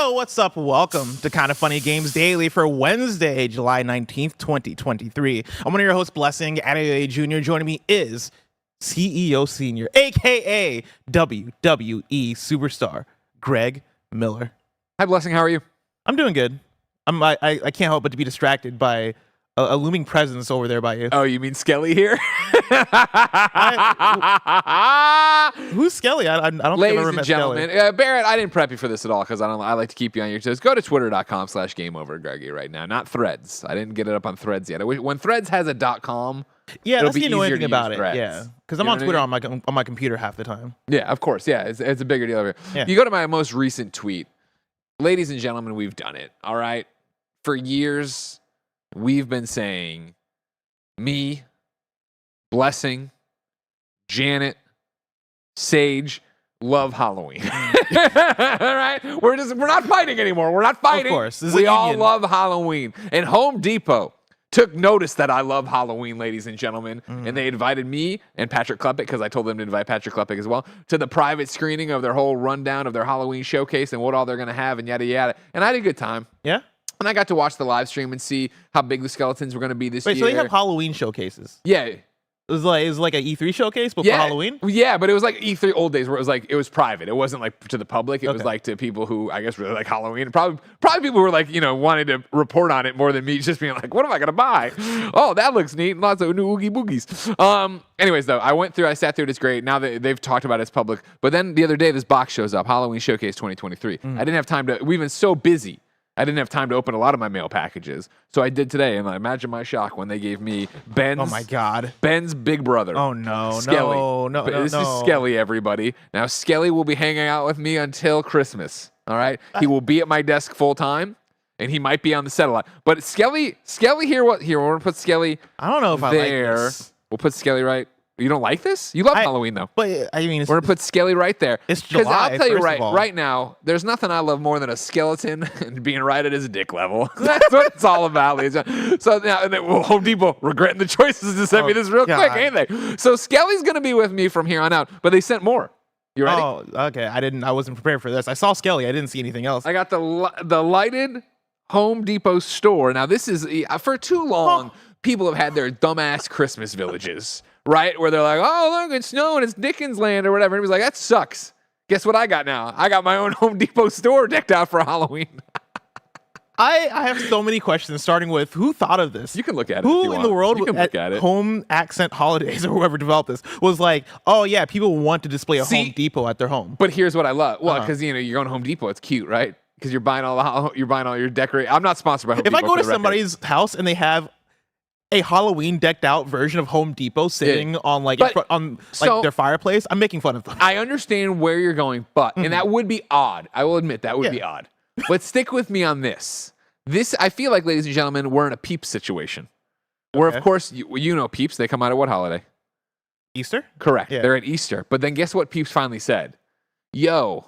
Yo, what's up? Welcome to Kinda Funny Games Daily for Wednesday, July 19th, 2023. I'm one of your hosts, Blessing Adeoye Jr. Joining me is CEO Senior, a.k.a. WWE Superstar, Greg Miller. Hi, Blessing. How are you? I'm doing good. I can't help but to be distracted by a looming presence over there by you. Oh, you mean Skelly here? Who's Skelly? I don't think I've Ladies ever and met gentlemen, Skelly. Barrett, I didn't prep you for this at all because I like to keep you on your toes. Go to twitter.com/gameovergreggy right now, not Threads. I didn't get it up on Threads yet. When Threads has a .com, Yeah, it'll that's be the annoying easier thing to about use it. Threads. Yeah, because You I'm know on what I Twitter mean? on my computer half the time. Yeah, of course. Yeah, it's a bigger deal over here. Yeah. You go to my most recent tweet. Ladies and gentlemen, we've done it, all right? For years, we've been saying, me, Blessing, Janet, Sage, love Halloween. All right? We're not fighting anymore. We're not fighting. Of course. This is We a all union. love Halloween. And Home Depot took notice that I love Halloween, ladies and gentlemen, and they invited me and Patrick Klepek, because I told them to invite Patrick Klepek as well, to the private screening of their whole rundown of their Halloween showcase and what all they're going to have and yada, yada. And I had a good time. Yeah? And I got to watch the live stream and see how big the skeletons were going to be this Wait, year. so they have Halloween showcases. Yeah. It was like an E3 showcase, but Yeah. for Halloween? Yeah, but it was like E3 old days where it was private. It wasn't like to the public. It was Okay. like to people who I guess really like Halloween. Probably people who were like, wanted to report on it more than me just being like, what am I gonna buy? Oh, that looks neat. Lots of new oogie boogies. Anyways, though, I sat through it. It's great. Now that they've talked about it, it's public. But then the other day, this box shows up, Halloween Showcase 2023. I didn't have time we've been so busy. I didn't have time to open a lot of my mail packages. So I did today, and imagine my shock when they gave me Ben's. Oh my God. Ben's big brother. Oh no, Skelly. no. This is Skelly, everybody. Now, Skelly will be hanging out with me until Christmas. All right? He will be at my desk full time, and he might be on the set a lot. But Skelly here, we're going to put Skelly I don't know if I like there. this. We'll put Skelly right. You don't like this? You love Halloween, though. But I mean, We're going to put Skelly right there. It's Because July, I'll tell you first of all. right now, there's nothing I love more than a skeleton and being right at his dick level. That's what it's all about, ladies and gentlemen. So now, Home Depot regretting the choices to send me this real quick, ain't they? So Skelly's going to be with me from here on out, but they sent more. You ready? Oh, okay. I wasn't prepared for this. I saw Skelly. I didn't see anything else. I got the lighted Home Depot store. Now, this is, for too long, people have had their dumbass Christmas villages, right? Where they're like, oh, look, it's snowing, it's Dickens land or whatever. And he was like, that sucks. Guess what I got now? I got my own Home Depot store decked out for Halloween. I have so many questions, starting with who thought of this? You can look at it. Who in the world you can at look at it. Home Accent Holidays or whoever developed this was like, oh yeah, people want to display a Home Depot at their home. But here's what I love. Well, because you're going to Home Depot, it's cute, right? Because you're buying all your decorating. I'm not sponsored by Home If Depot. I go to somebody's house and they have a Halloween decked out version of Home Depot sitting on their fireplace, I'm making fun of them. I understand where you're going, but and that would be odd. I will admit that would be odd. But stick with me on this. This, I feel like, ladies and gentlemen, we're in a Peeps situation. Where, of course, you know Peeps. They come out at what holiday? Easter? Correct. Yeah. They're at Easter. But then guess what Peeps finally said? Yo,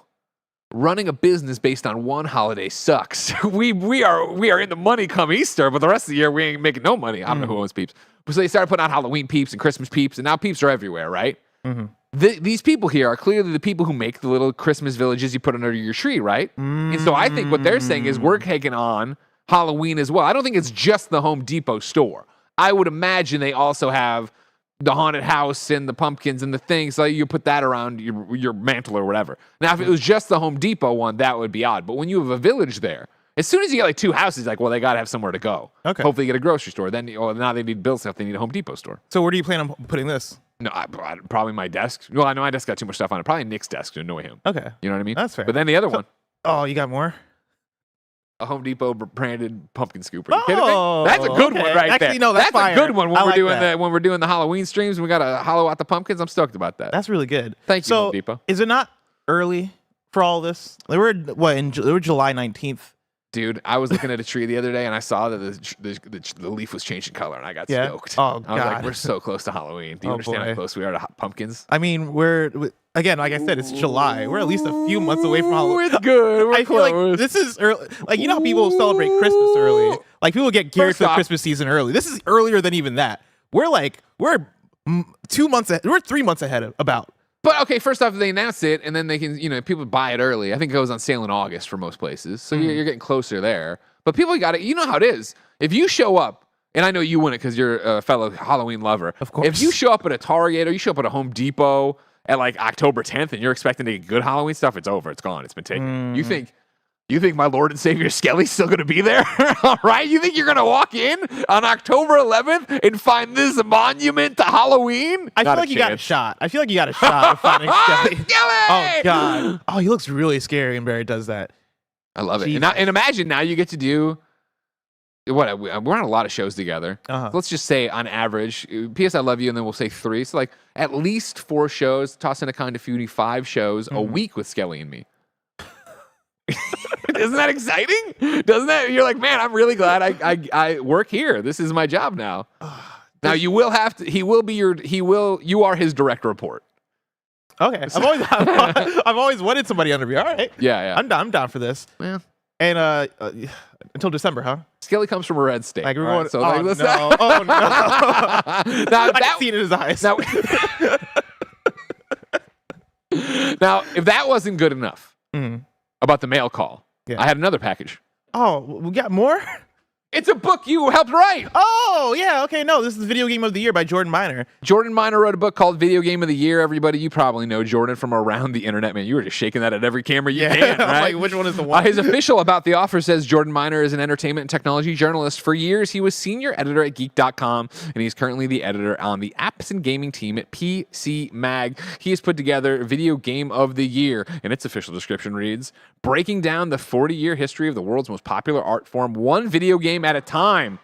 running a business based on one holiday sucks. we are in the money come Easter, but the rest of the year we ain't making no money. I don't know who owns Peeps. So they started putting out Halloween Peeps and Christmas Peeps, and now Peeps are everywhere, right? Mm-hmm. These people here are clearly the people who make the little Christmas villages you put under your tree, right? And so I think what they're saying is we're taking on Halloween as well. I don't think it's just the Home Depot store. I would imagine they also have the haunted house and the pumpkins and the things. So you put that around your mantle or whatever. Now, if it was just the Home Depot one, that would be odd. But when you have a village there, as soon as you get like two houses, like, well, they got to have somewhere to go. Okay. Hopefully you get a grocery store. Then now they need bill stuff. They need a Home Depot store. So where do you plan on putting this? No, probably my desk. Well, I know my desk got too much stuff on it. Probably Nick's desk to annoy him. Okay. You know what I mean? That's fair. But then the other one, Oh, you got more? a Home Depot branded pumpkin scoop. Are you kidding me? Oh, That's a good one okay. right Actually, there. no, that's a fire. good one when I we're like doing that. when we're doing the Halloween streams. We got to hollow out the pumpkins. I'm stoked about that. That's really good. Thank you, so, Home Depot. Is it not early for all this? They were July 19th. Dude, I was looking at a tree the other day and I saw that the leaf was changing color and I got stoked. Oh, I was like, God. we're so close to Halloween. Do you understand boy. how close we are to pumpkins? I mean, again, like I said, it's July. We're at least a few months away from Halloween. It's good. We're I feel close. like this is early. Like, you know how people celebrate Christmas early? Like, people get geared First for the off- Christmas season early. This is earlier than even that. We're 2 months ahead. We're 3 months ahead about But okay, first off, they announce it, and then they can, people buy it early. I think it goes on sale in August for most places, so you're getting closer there. But people got it. You know how it is. If you show up, and I know you wouldn't because you're a fellow Halloween lover. Of course. If you show up at a Target or you show up at a Home Depot at like October 10th, and you're expecting to get good Halloween stuff, it's over. It's gone. It's been taken. You think my Lord and Savior Skelly's still going to be there? All right? You think you're going to walk in on October 11th and find this monument to Halloween? I feel like you got a shot. I feel like you got a shot of finding Skelly. Skelly! Oh, God. Oh, he looks really scary when Barry does that. I love it. And imagine now you get to do, we're on a lot of shows together. Uh-huh. Let's just say on average, P.S. I love you, and then we'll say 3. So like at least 4 shows, toss in a Kinda Feudy, 5 shows a week with Skelly and me. Isn't that exciting? Doesn't that? You're like, man, I'm really glad I work here. This is my job now. Now you will have to. You are his direct report. Okay. I've always wanted somebody under me. All right. Yeah. I'm down for this. Yeah. And until December, huh? Skelly comes from a red state. Like we're going. Right, so oh, like, no. Oh no. Now, I can see it in his eyes. Now, if that wasn't good enough about the mail call, I had another package. Oh, we got more? It's a book you helped write. Oh, yeah. Okay, no, this is Video Game of the Year by Jordan Miner. Jordan Miner wrote a book called Video Game of the Year. Everybody, you probably know Jordan from around the internet, man. You were just shaking that at every camera you can, right? Like, which one is the one? His official About the Offer says Jordan Miner is an entertainment and technology journalist. For years, he was senior editor at Geek.com, and he's currently the editor on the apps and gaming team at PC Mag. He has put together Video Game of the Year, and its official description reads, breaking down the 40-year history of the world's most popular art form, one video game at a time.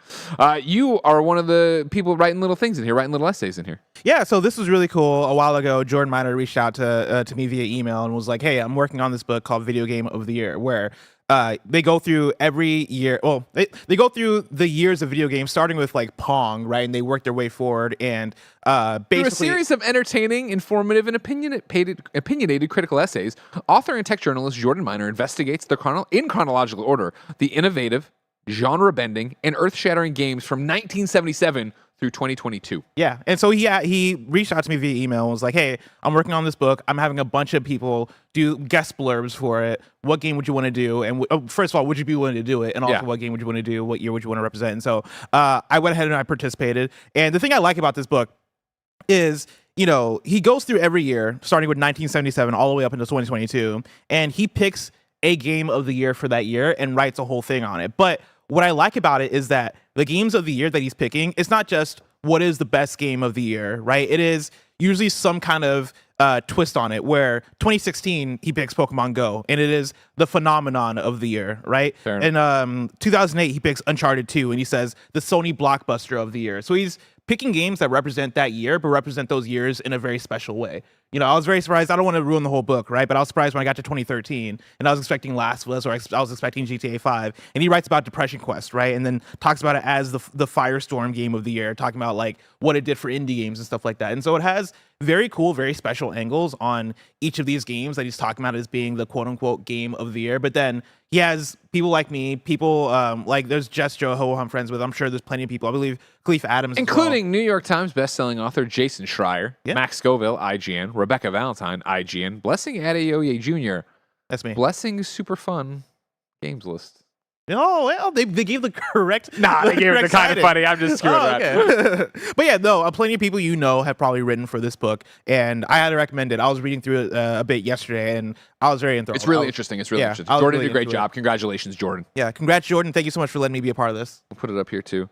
You are one of the people writing little things in here, writing little essays in here. Yeah, so this was really cool. A while ago, Jordan Miner reached out to me via email and was like, hey, I'm working on this book called Video Game of the Year, where they go through every year. Well, they go through the years of video games, starting with like Pong, right? And they work their way forward. And basically, through a series of entertaining, informative, and opinionated critical essays, author and tech journalist Jordan Miner investigates in chronological order the innovative, genre-bending, and earth-shattering games from 1977 through 2022. Yeah, and so he reached out to me via email and was like, hey, I'm working on this book. I'm having a bunch of people do guest blurbs for it. What game would you want to do? And first of all, would you be willing to do it? And also, what game would you want to do? What year would you want to represent? And so I went ahead and I participated. And the thing I like about this book is, he goes through every year, starting with 1977 all the way up until 2022, and he picks a game of the year for that year and writes a whole thing on it. But what I like about it is that the games of the year that he's picking, it's not just what is the best game of the year, right? It is usually some kind of twist on it, where 2016, he picks Pokemon Go, and it is the phenomenon of the year, right? In 2008, he picks Uncharted 2, and he says the Sony blockbuster of the year. So he's picking games that represent that year, but represent those years in a very special way. I was very surprised. I don't want to ruin the whole book, right? But I was surprised when I got to 2013 and I was expecting Last of Us, or I was expecting GTA 5. And he writes about Depression Quest, right? And then talks about it as the Firestorm game of the year, talking about like what it did for indie games and stuff like that. And so it has very cool, very special angles on each of these games that he's talking about as being the quote unquote game of the year. But then he has people like me, people like there's Jess Joe, who I'm friends with. I'm sure there's plenty of people. I believe Khalif Adams, including New York Times bestselling author Jason Schreier, Max Scoville, IGN, Rebecca Valentine, IGN, Blessing Adeoye Jr. That's me. Blessing super fun games list. Oh, well, they gave the correct. They gave it the Kind of Funny. I'm just screwing around. Okay. But yeah, no, plenty of people have probably written for this book, and I had to recommend it. I was reading through it a bit yesterday, and I was very enthralled. It's really interesting. Jordan did a great job. Congratulations, Jordan. Yeah, congrats, Jordan. Thank you so much for letting me be a part of this. We'll put it up here too.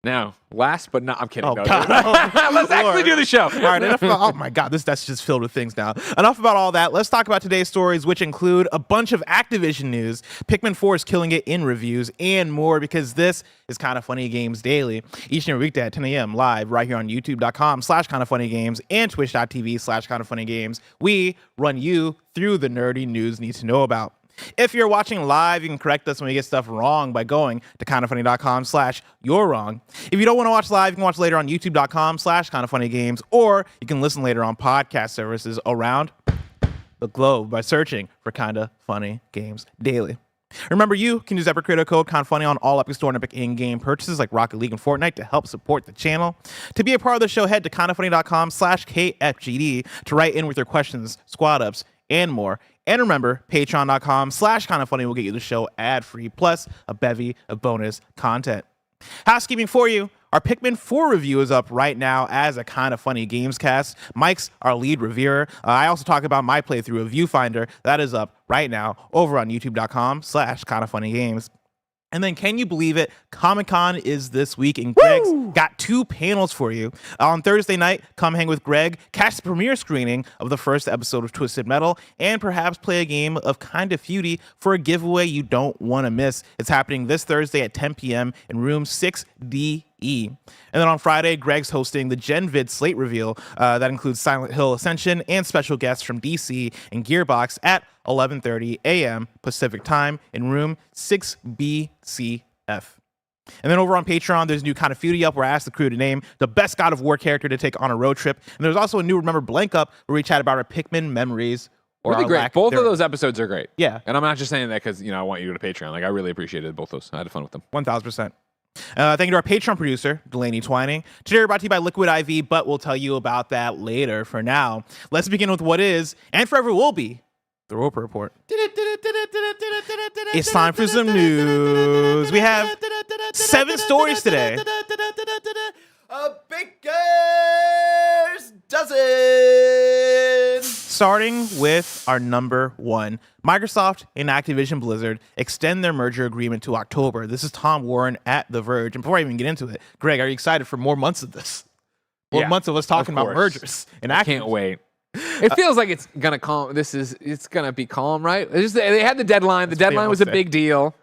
Now, last but not, I'm kidding. Oh, no, God. Let's actually do the show. All right, enough about, oh my God, that's just filled with things now. Enough about all that. Let's talk about today's stories, which include a bunch of Activision news, Pikmin 4 is killing it in reviews, and more, because this is Kinda Funny Games Daily. Each and every weekday at 10 a.m. live right here on youtube.com/kindafunnygames and twitch.tv/kindafunnygames. We run you through the nerdy news you need to know about. If you're watching live, you can correct us when we get stuff wrong by going to kindafunny.com/you're wrong. If you don't want to watch live, you can watch later on youtube.com/kindafunnygames, or you can listen later on podcast services around the globe by searching for Kinda Funny Games Daily. Remember, you can use Epic Creator Code KINDAFUNNY on all Epic Store and Epic in-game purchases like Rocket League and Fortnite to help support the channel. To be a part of the show, head to kindafunny.com/KFGD to write in with your questions, squad ups, and more. And remember, patreon.com/KINDAFUNNY will get you the show ad-free, plus a bevy of bonus content. Housekeeping for you. Our Pikmin 4 review is up right now as a Kinda Funny Gamescast. Mike's our lead reviewer. I also talk about my playthrough of Viewfinder. That is up right now over on youtube.com/KindaFunnyGames. And then, can you believe it? Comic-Con is this week, and Greg's got 2 panels for you. On Thursday night, come hang with Greg, catch the premiere screening of the first episode of Twisted Metal, and perhaps play a game of Kinda Feudy for a giveaway you don't want to miss. It's happening this Thursday at 10 p.m. in room 6D. And then on Friday, Greg's hosting the Genvid Slate reveal that includes Silent Hill Ascension and special guests from DC and Gearbox at 11:30 a.m. Pacific time in room 6BCF. And then over on Patreon, there's a new Kinda Feudy up where I asked the crew to name the best God of War character to take on a road trip. And there's also a new Remember Blank up where we chat about our Pikmin memories. Really great. Both of those episodes are great. Yeah. And I'm not just saying that because, I want you to go to Patreon. Like, I really appreciated both those. I had fun with them. 1,000%. Thank you to our Patreon producer, Delaney Twining. Today we're brought to you by Liquid IV, but we'll tell you about that later. For now, let's begin with what is, and forever will be, the Roper Report. It's time for some news. We have 7 stories today. A baker's dozen. Starting with our number 1. Microsoft and Activision Blizzard extend their merger agreement to October. This is Tom Warren at The Verge. And before I even get into it, Greg, are you excited for more months of this? More months of us talking about mergers. And I can't wait. It feels like it's gonna calm. It's gonna be calm, right? They had the deadline. The deadline was a big deal.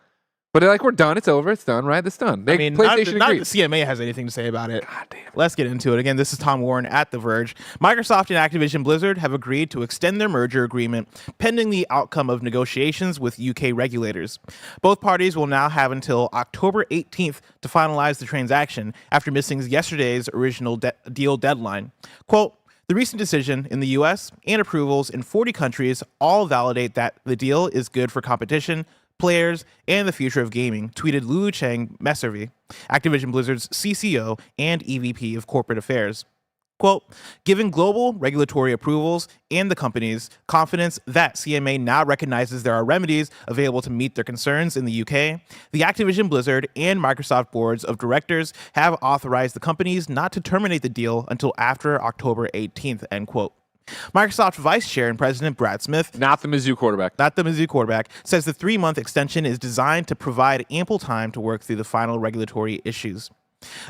But they're like, we're done. It's over. It's done, right? It's done. PlayStation not agreed. the CMA has anything to say about it. God damn. Let's get into it. Again, this is Tom Warren at The Verge. Microsoft and Activision Blizzard have agreed to extend their merger agreement pending the outcome of negotiations with UK regulators. Both parties will now have until October 18th to finalize the transaction after missing yesterday's original deal deadline. Quote, the recent decision in the US and approvals in 40 countries all validate that the deal is good for competition, players, and the future of gaming, tweeted Lulu Cheng Messervy, Activision Blizzard's CCO and EVP of Corporate Affairs. Quote, given global regulatory approvals and the company's confidence that CMA now recognizes there are remedies available to meet their concerns in the UK, the Activision Blizzard and Microsoft boards of directors have authorized the companies not to terminate the deal until after October 18th, end quote. Microsoft Vice Chair and President Brad Smith, not the Mizzou quarterback, says the 3-month extension is designed to provide ample time to work through the final regulatory issues.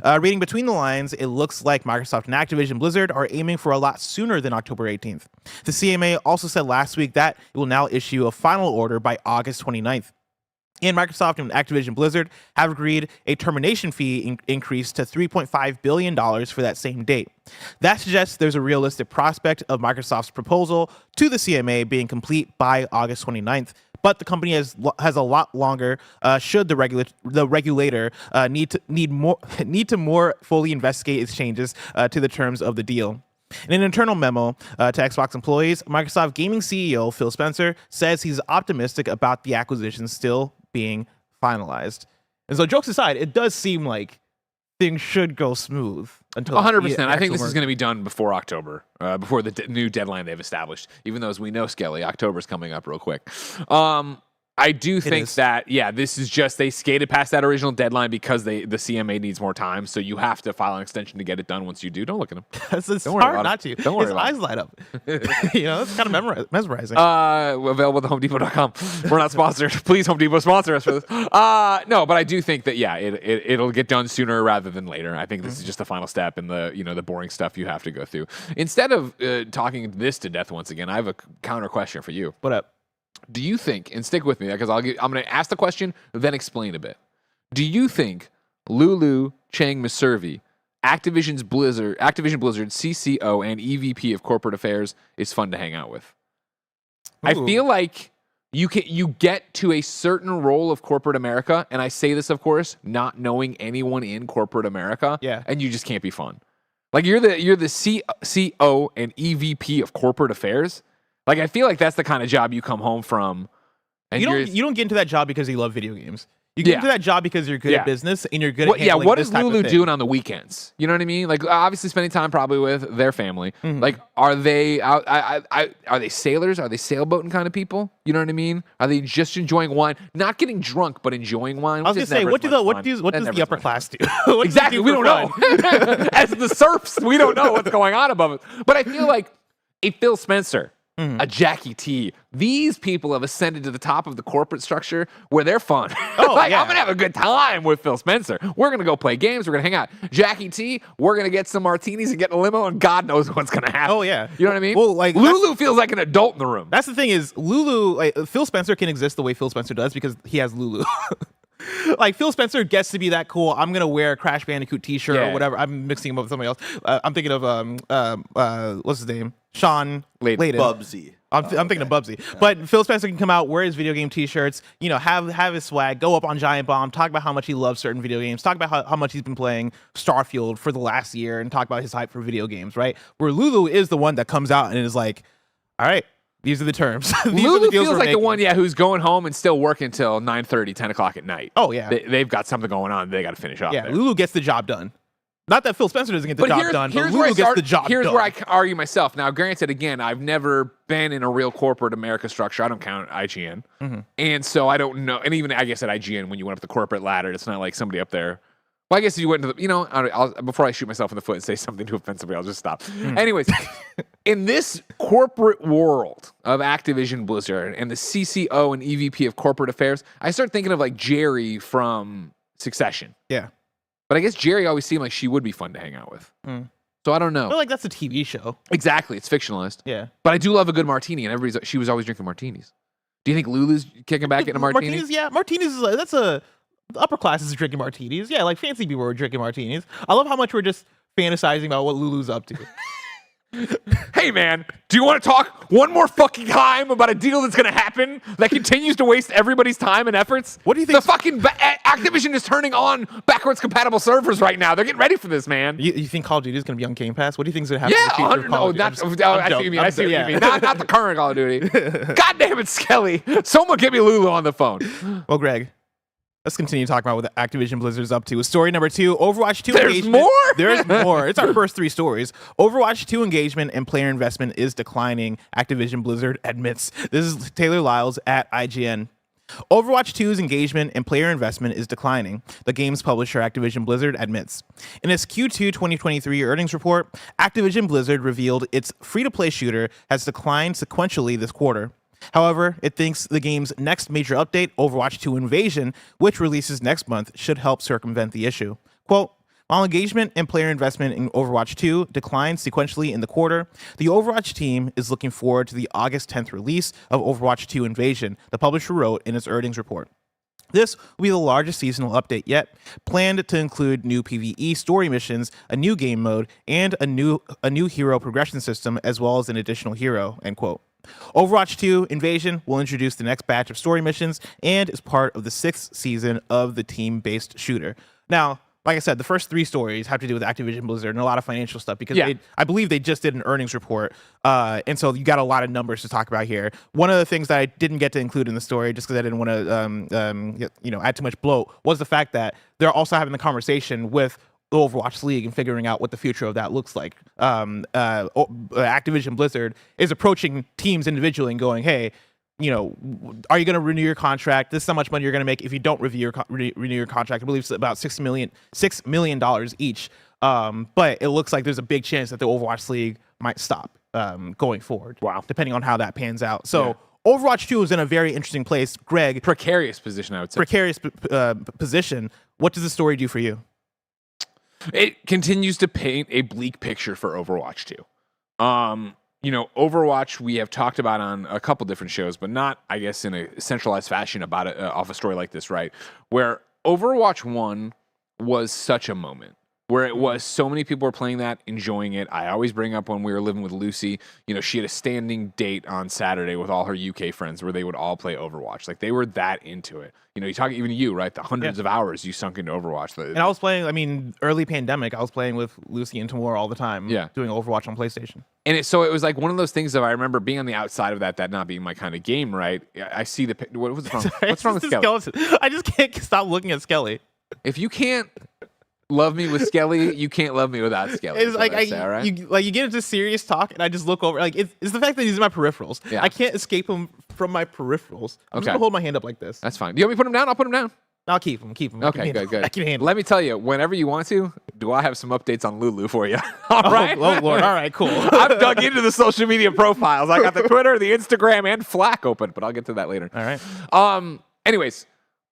Reading between the lines, it looks like Microsoft and Activision Blizzard are aiming for a lot sooner than October 18th. The CMA also said last week that it will now issue a final order by August 29th. And Microsoft and Activision Blizzard have agreed a termination fee increase to $3.5 billion for that same date. That suggests there's a realistic prospect of Microsoft's proposal to the CMA being complete by August 29th, but the company has a lot longer should the regulator need to more fully investigate its changes to the terms of the deal. In an internal memo to Xbox employees, Microsoft Gaming CEO Phil Spencer says he's optimistic about the acquisition still being finalized. And so, jokes aside, it does seem like things should go smooth until 100%. I think this is going to be done before October, before the new deadline they've established. Even though, as we know, Skelly, October's coming up real quick. I do think that, this is just, they skated past that original deadline because the CMA needs more time. So you have to file an extension to get it done once you do. Don't look at him. It's hard not to. Don't worry His eyes light up. It's kind of mesmerizing. Available at HomeDepot.com. We're not sponsored. Please, Home Depot, sponsor us for this. No, but I do think that, it'll get done sooner rather than later. I think this is just the final step in the boring stuff you have to go through. Instead of talking this to death once again, I have a counter question for you. What up? Do you think, and stick with me because I'm going to ask the question, then explain a bit. Do you think Lulu Cheng Messervy, Activision Blizzard CCO and EVP of Corporate Affairs, is fun to hang out with? Ooh. I feel like you get to a certain role of corporate America, and I say this, of course, not knowing anyone in corporate America, and you just can't be fun. Like you're the CCO and EVP of Corporate Affairs. Like, I feel like that's the kind of job you come home from And you don't get into that job because you love video games. You get into that job because you're good at business and you're good at handling what this is type of Lulu thing. doing on the weekends? You know what I mean? Like, obviously spending time probably with their family. Mm-hmm. Like, are they out? Are they sailors? Are they sailboating kind of people? You know what I mean? Are they just enjoying wine, not getting drunk, but enjoying wine? I was gonna say, what does the upper class do? What does Exactly, it do we for don't fun? know. As the serfs, we don't know what's going on above it. But I feel like a Phil Spencer, a Jackie T, these people have ascended to the top of the corporate structure where they're fun. Oh, like, yeah. I'm gonna have a good time with Phil Spencer. We're gonna go play games. We're gonna hang out. Jackie T, we're gonna get some martinis and get in a limo, and God knows what's gonna happen. Oh, yeah. You know what I mean? Well, like, Lulu feels like an adult in the room. That's the thing is Lulu, like Phil Spencer can exist the way Phil Spencer does because he has Lulu. Like Phil Spencer gets to be that cool. I'm gonna wear a Crash Bandicoot T-shirt or whatever. I'm mixing him up with somebody else. I'm thinking of what's his name? Sean Layden. Bubsy. I'm thinking of Bubsy. But Phil Spencer can come out, wear his video game T-shirts, have his swag, go up on Giant Bomb, talk about how much he loves certain video games, talk about how much he's been playing Starfield for the last year, and talk about his hype for video games, right? Where Lulu is the one that comes out and is like, all right, these are the terms. These are the Lulu deals feels we're like the making. one, who's going home and still working till 9:30, 10 o'clock at night. Oh, yeah. They've got something going on. They got to finish up. Yeah, there. Lulu gets the job done. Not that Phil Spencer doesn't get the job done, but Lulu gets the job done. Here's where I argue myself. Now, granted, again, I've never been in a real corporate America structure. I don't count IGN. And so I don't know. And even, I guess, at IGN, when you went up the corporate ladder, it's not like somebody up there. Well, I guess if you went into the, before I shoot myself in the foot and say something too offensively, I'll just stop. Anyways, in this corporate world of Activision Blizzard and the CCO and EVP of corporate affairs, I start thinking of like Jerry from Succession. Yeah. But I guess Jerry always seemed like she would be fun to hang out with. So I don't know. I feel like that's a TV show. Exactly. It's fictionalized. Yeah. But I do love a good martini, and she was always drinking martinis. Do you think Lulu's kicking back into martinis? Martinis, yeah. Martinis is the upper class is drinking martinis. Yeah, like fancy people are drinking martinis. I love how much we're just fantasizing about what Lulu's up to. Hey, man, do you want to talk one more fucking time about a deal that's going to happen that continues to waste everybody's time and efforts? What do you think? The fucking Activision is turning on backwards compatible servers right now. They're getting ready for this, man. You think Call of Duty is going to be on Game Pass? What do you think is going to happen? Yeah, in the future of Call of Duty? I see what you mean. I see what you mean. Not the current Call of Duty. God damn it, Skelly. Someone get me Lulu on the phone. Well, Greg, let's continue talking about what Activision Blizzard's up to. Story number 2, Overwatch 2 There's engagement. more? There's more. It's our first 3 stories. Overwatch 2 engagement and player investment is declining, Activision Blizzard admits. This is Taylor Lyles at IGN. Overwatch 2's engagement and player investment is declining, the game's publisher Activision Blizzard admits. In its Q2 2023 earnings report, Activision Blizzard revealed its free-to-play shooter has declined sequentially this quarter. However, it thinks the game's next major update, Overwatch 2 Invasion, which releases next month, should help circumvent the issue. Quote, while engagement and player investment in Overwatch 2 declined sequentially in the quarter, the Overwatch team is looking forward to the August 10th release of Overwatch 2 Invasion, the publisher wrote in its earnings report. This will be the largest seasonal update yet, planned to include new PvE story missions, a new game mode, and a new hero progression system, as well as an additional hero, end quote. Overwatch 2 Invasion will introduce the next batch of story missions and is part of the 6th season of the team-based shooter. Now, like I said, the first 3 stories have to do with Activision Blizzard and a lot of financial stuff because I believe they just did an earnings report. And so you got a lot of numbers to talk about here. One of the things that I didn't get to include in the story, just because I didn't want to add too much bloat, was the fact that they're also having the conversation with the Overwatch League and figuring out what the future of that looks like. Activision Blizzard is approaching teams individually and going, hey, are you going to renew your contract? This is how much money you're going to make if you don't renew your contract. I believe it's about $6 million each. But it looks like there's a big chance that the Overwatch League might stop going forward. Wow. Depending on how that pans out. So Overwatch 2 is in a very interesting place. Greg. Precarious position, I would say. Precarious position. What does the story do for you? It continues to paint a bleak picture for Overwatch 2. Overwatch we have talked about on a couple different shows, but not, I guess, in a centralized fashion about it off a story like this, right? Where Overwatch 1 was such a moment. where it was so many people were playing that, enjoying it. I always bring up when we were living with Lucy, she had a standing date on Saturday with all her UK friends where they would all play Overwatch. Like they were that into it. You talk, even you, right? The hundreds of hours you sunk into Overwatch. And I was playing, early pandemic, I was playing with Lucy and Tamora all the time. Doing Overwatch on PlayStation. And it was like one of those things that I remember being on the outside of that not being my kind of game, right? I see what's wrong? What's wrong with Skelly? Skeleton. I just can't stop looking at Skelly. If you can't love me with Skelly, you can't love me without Skelly. It's like you get into serious talk, and I just look over. Like it's the fact that he's in my peripherals. Yeah. I can't escape him from my peripherals. I'm just gonna hold my hand up like this. That's fine. Do you want me to put him down? I'll put him down. I'll keep him. Okay, good. I can handle. Let me tell you, whenever you want to, do I have some updates on Lulu for you? All right. Oh Lord. All right. Cool. I've dug into the social media profiles. I got the Twitter, the Instagram, and Flack open, but I'll get to that later. All right. Anyways,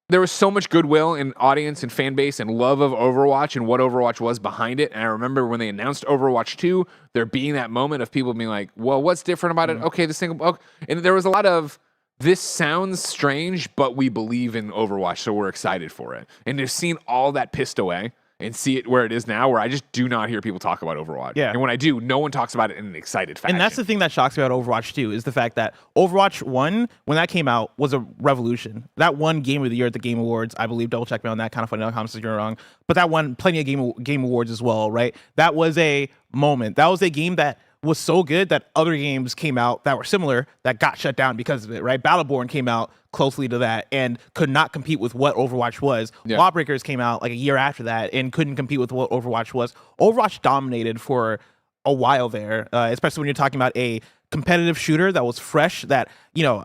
there was so much goodwill and audience and fan base and love of Overwatch and what Overwatch was behind it. And I remember when they announced Overwatch 2, there being that moment of people being like, well, what's different about it? Okay, this thing. Okay. And there was a lot of, this sounds strange, but we believe in Overwatch, so we're excited for it. And to see all that pissed away and see it where it is now, where I just do not hear people talk about Overwatch. Yeah. And when I do, no one talks about it in an excited fashion. And that's the thing that shocks me about Overwatch 2 is the fact that Overwatch 1, when that came out, was a revolution. That won Game of the Year at the Game Awards. I believe, double check me on that, kind of funny.com says you're wrong. But that won plenty of game awards as well, right? That was a moment. That was a game that was so good that other games came out that were similar that got shut down because of it, right? Battleborn came out closely to that and could not compete with what Overwatch was. Yeah. Lawbreakers came out like a year after that and couldn't compete with what Overwatch was. Overwatch dominated for a while there, especially when you're talking about a competitive shooter that was fresh, that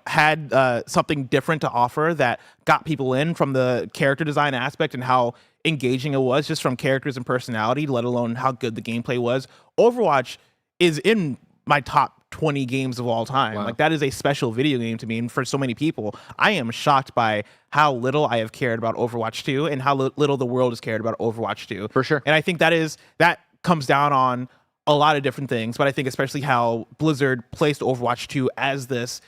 had something different to offer, that got people in from the character design aspect and how engaging it was, just from characters and personality, let alone how good the gameplay was. Overwatch is in my top 20 games of all time. Wow. Like that is a special video game to me, and for so many people, I am shocked by how little I have cared about Overwatch 2 and how little the world has cared about Overwatch 2. For sure. And I think that comes down on a lot of different things, but I think especially how Blizzard placed Overwatch 2 as this,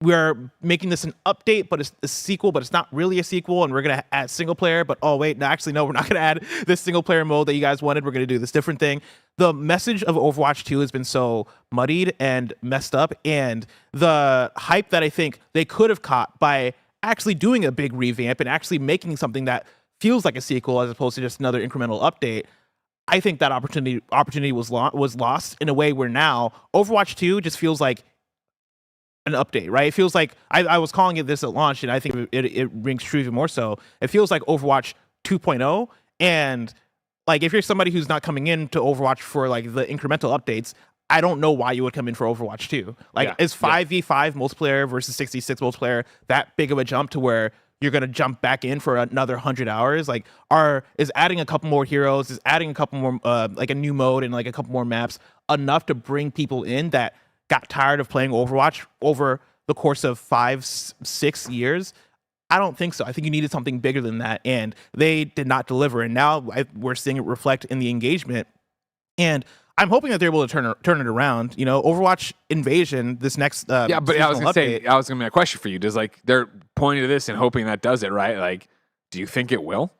we're making this an update, but it's a sequel, but it's not really a sequel, and we're going to add single player, but no, we're not going to add this single player mode that you guys wanted. We're going to do this different thing. The message of Overwatch 2 has been so muddied and messed up, and the hype that I think they could have caught by actually doing a big revamp and actually making something that feels like a sequel as opposed to just another incremental update, I think that opportunity was lost in a way where now Overwatch 2 just feels like an update, right? It feels like I was calling it this at launch, and I think it rings true even more so. It feels like Overwatch 2.0, and like if you're somebody who's not coming into Overwatch for like the incremental updates, I don't know why you would come in for Overwatch 2. Like is 5v5 multiplayer versus 66 multiplayer that big of a jump to where you're gonna jump back in for another 100 hours? Like is adding a couple more heroes, is adding a couple more like a new mode and like a couple more maps enough to bring people in that got tired of playing Overwatch over the course of 5-6 years? I don't think so. I think you needed something bigger than that, and they did not deliver. And now we're seeing it reflect in the engagement. And I'm hoping that they're able to turn it around. Overwatch Invasion, this next but I was gonna say, I was gonna make a question for you. Does they're pointing to this and hoping that does it, right? Like, do you think it will?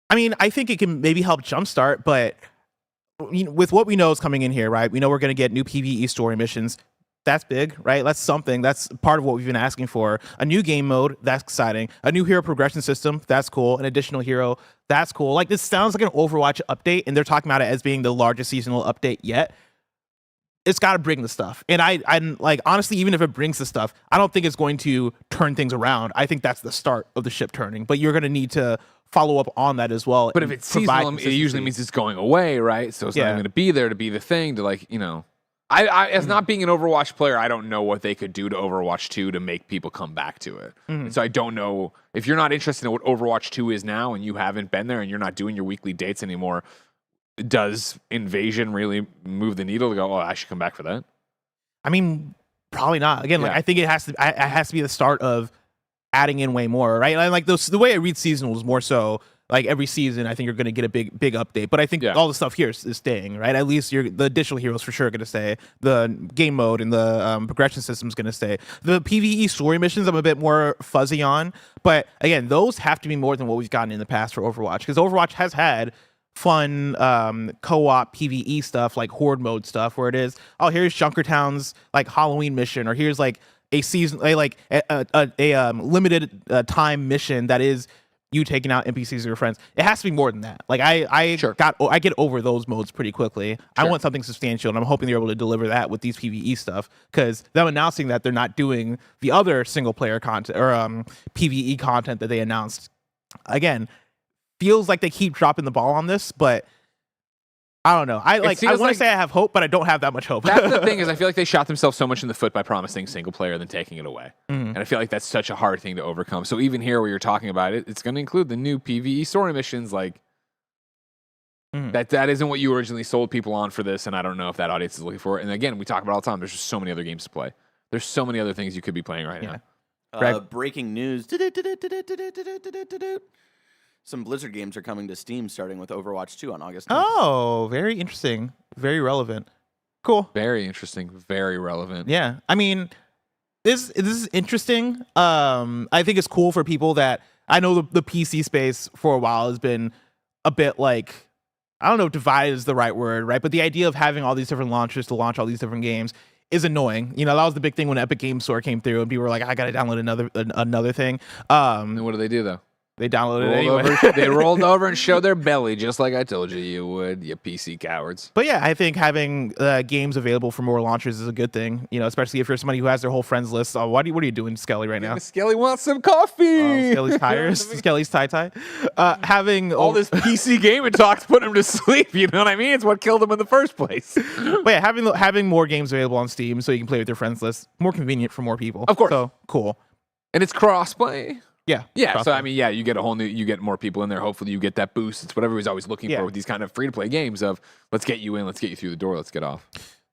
I mean, I think it can maybe help jumpstart, but with what we know is coming in here, right? We know we're gonna get new PvE story missions. That's big, right? That's something. That's part of what we've been asking for. A new game mode, that's exciting. A new hero progression system, that's cool. An additional hero, that's cool. Like, this sounds like an Overwatch update, and they're talking about it as being the largest seasonal update yet. It's got to bring the stuff. And I'm like, honestly, even if it brings the stuff, I don't think it's going to turn things around. I think that's the start of the ship turning. But you're going to need to follow up on that as well. But if it's seasonal, it usually means it's going away, right? So it's not going to be there to be the thing to I as not being an Overwatch player, I don't know what they could do to Overwatch 2 to make people come back to it. So I don't know if you're not interested in what Overwatch 2 is now and you haven't been there and you're not doing your weekly dates anymore, does Invasion really move the needle to go, oh, I should come back for that? I mean, probably not. Again, I think it has to be the start of adding in way more, right? And like the way I read seasonal is more so like every season, I think you're going to get a big update. But I think all the stuff here is staying, right? At least the additional heroes for sure are going to stay. The game mode and the progression system is going to stay. The PvE story missions, I'm a bit more fuzzy on. But again, those have to be more than what we've gotten in the past for Overwatch. Because Overwatch has had fun co-op PvE stuff like horde mode stuff where it is, oh, here's Junkertown's like Halloween mission, or here's like a season a limited time mission that is you taking out NPCs or your friends. It has to be more than that. Like I get over those modes pretty quickly. Sure. I want something substantial, and I'm hoping they're able to deliver that with these PvE stuff, because them announcing that they're not doing the other single player content or PvE content that they announced, again, feels like they keep dropping the ball on this, but I don't know. I want to say I have hope, but I don't have that much hope. That's the thing, is I feel like they shot themselves so much in the foot by promising single player than taking it away. And I feel like that's such a hard thing to overcome. So even here where you're talking about it, it's going to include the new PvE story missions. Like that isn't what you originally sold people on for this, and I don't know if that audience is looking for it. And again, we talk about it all the time. There's just so many other games to play. There's so many other things you could be playing right now. Breaking news. Some Blizzard games are coming to Steam, starting with Overwatch 2 on August 10th. Oh, very interesting. Very relevant. Cool. Very interesting. Very relevant. Yeah. I mean, this is interesting. I think it's cool for people that, I know the PC space for a while has been a bit like, I don't know if divided is the right word, right? But the idea of having all these different launchers to launch all these different games is annoying. You know, that was the big thing when Epic Game Store came through and people were like, I got to download another thing. And what do they do, though? They downloaded it anyway. They rolled over and showed their belly, just like I told you would, you PC cowards. But yeah, I think having games available for more launchers is a good thing. You know, especially if you're somebody who has their whole friends list. What are you doing, Skelly, right now? Skelly wants some coffee. Skelly's tires. Skelly's tie. Having all this PC gaming talk's putting him to sleep. You know what I mean? It's what killed him in the first place. But yeah, having more games available on Steam so you can play with your friends list, more convenient for more people. Of course. So cool. And it's crossplay. Yeah. So I mean, you get you get more people in there. Hopefully, you get that boost. It's what everybody's always looking for with these kind of free to play games. Of let's get you in, let's get you through the door, let's get off.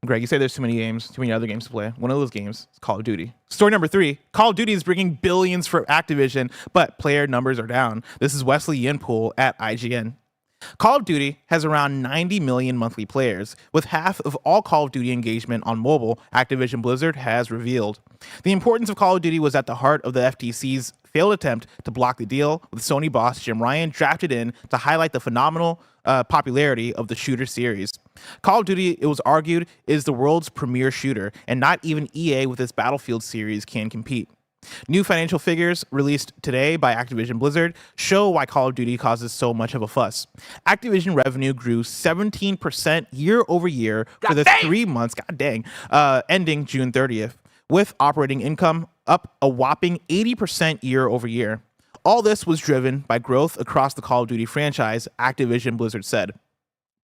Greg, you say there's too many other games to play. One of those games is Call of Duty. Story number 3: Call of Duty is bringing billions for Activision, but player numbers are down. This is Wesley Yinpool at IGN. Call of Duty has around 90 million monthly players, with half of all Call of Duty engagement on mobile, Activision Blizzard has revealed. The importance of Call of Duty was at the heart of the FTC's failed attempt to block the deal, with Sony boss Jim Ryan drafted in to highlight the phenomenal popularity of the shooter series. Call of Duty, it was argued, is the world's premier shooter, and not even EA with its Battlefield series can compete. New financial figures released today by Activision Blizzard show why Call of Duty causes so much of a fuss. Activision revenue grew 17% year over year for the 3 months, ending June 30th, with operating income up a whopping 80% year over year. All this was driven by growth across the Call of Duty franchise, Activision Blizzard said.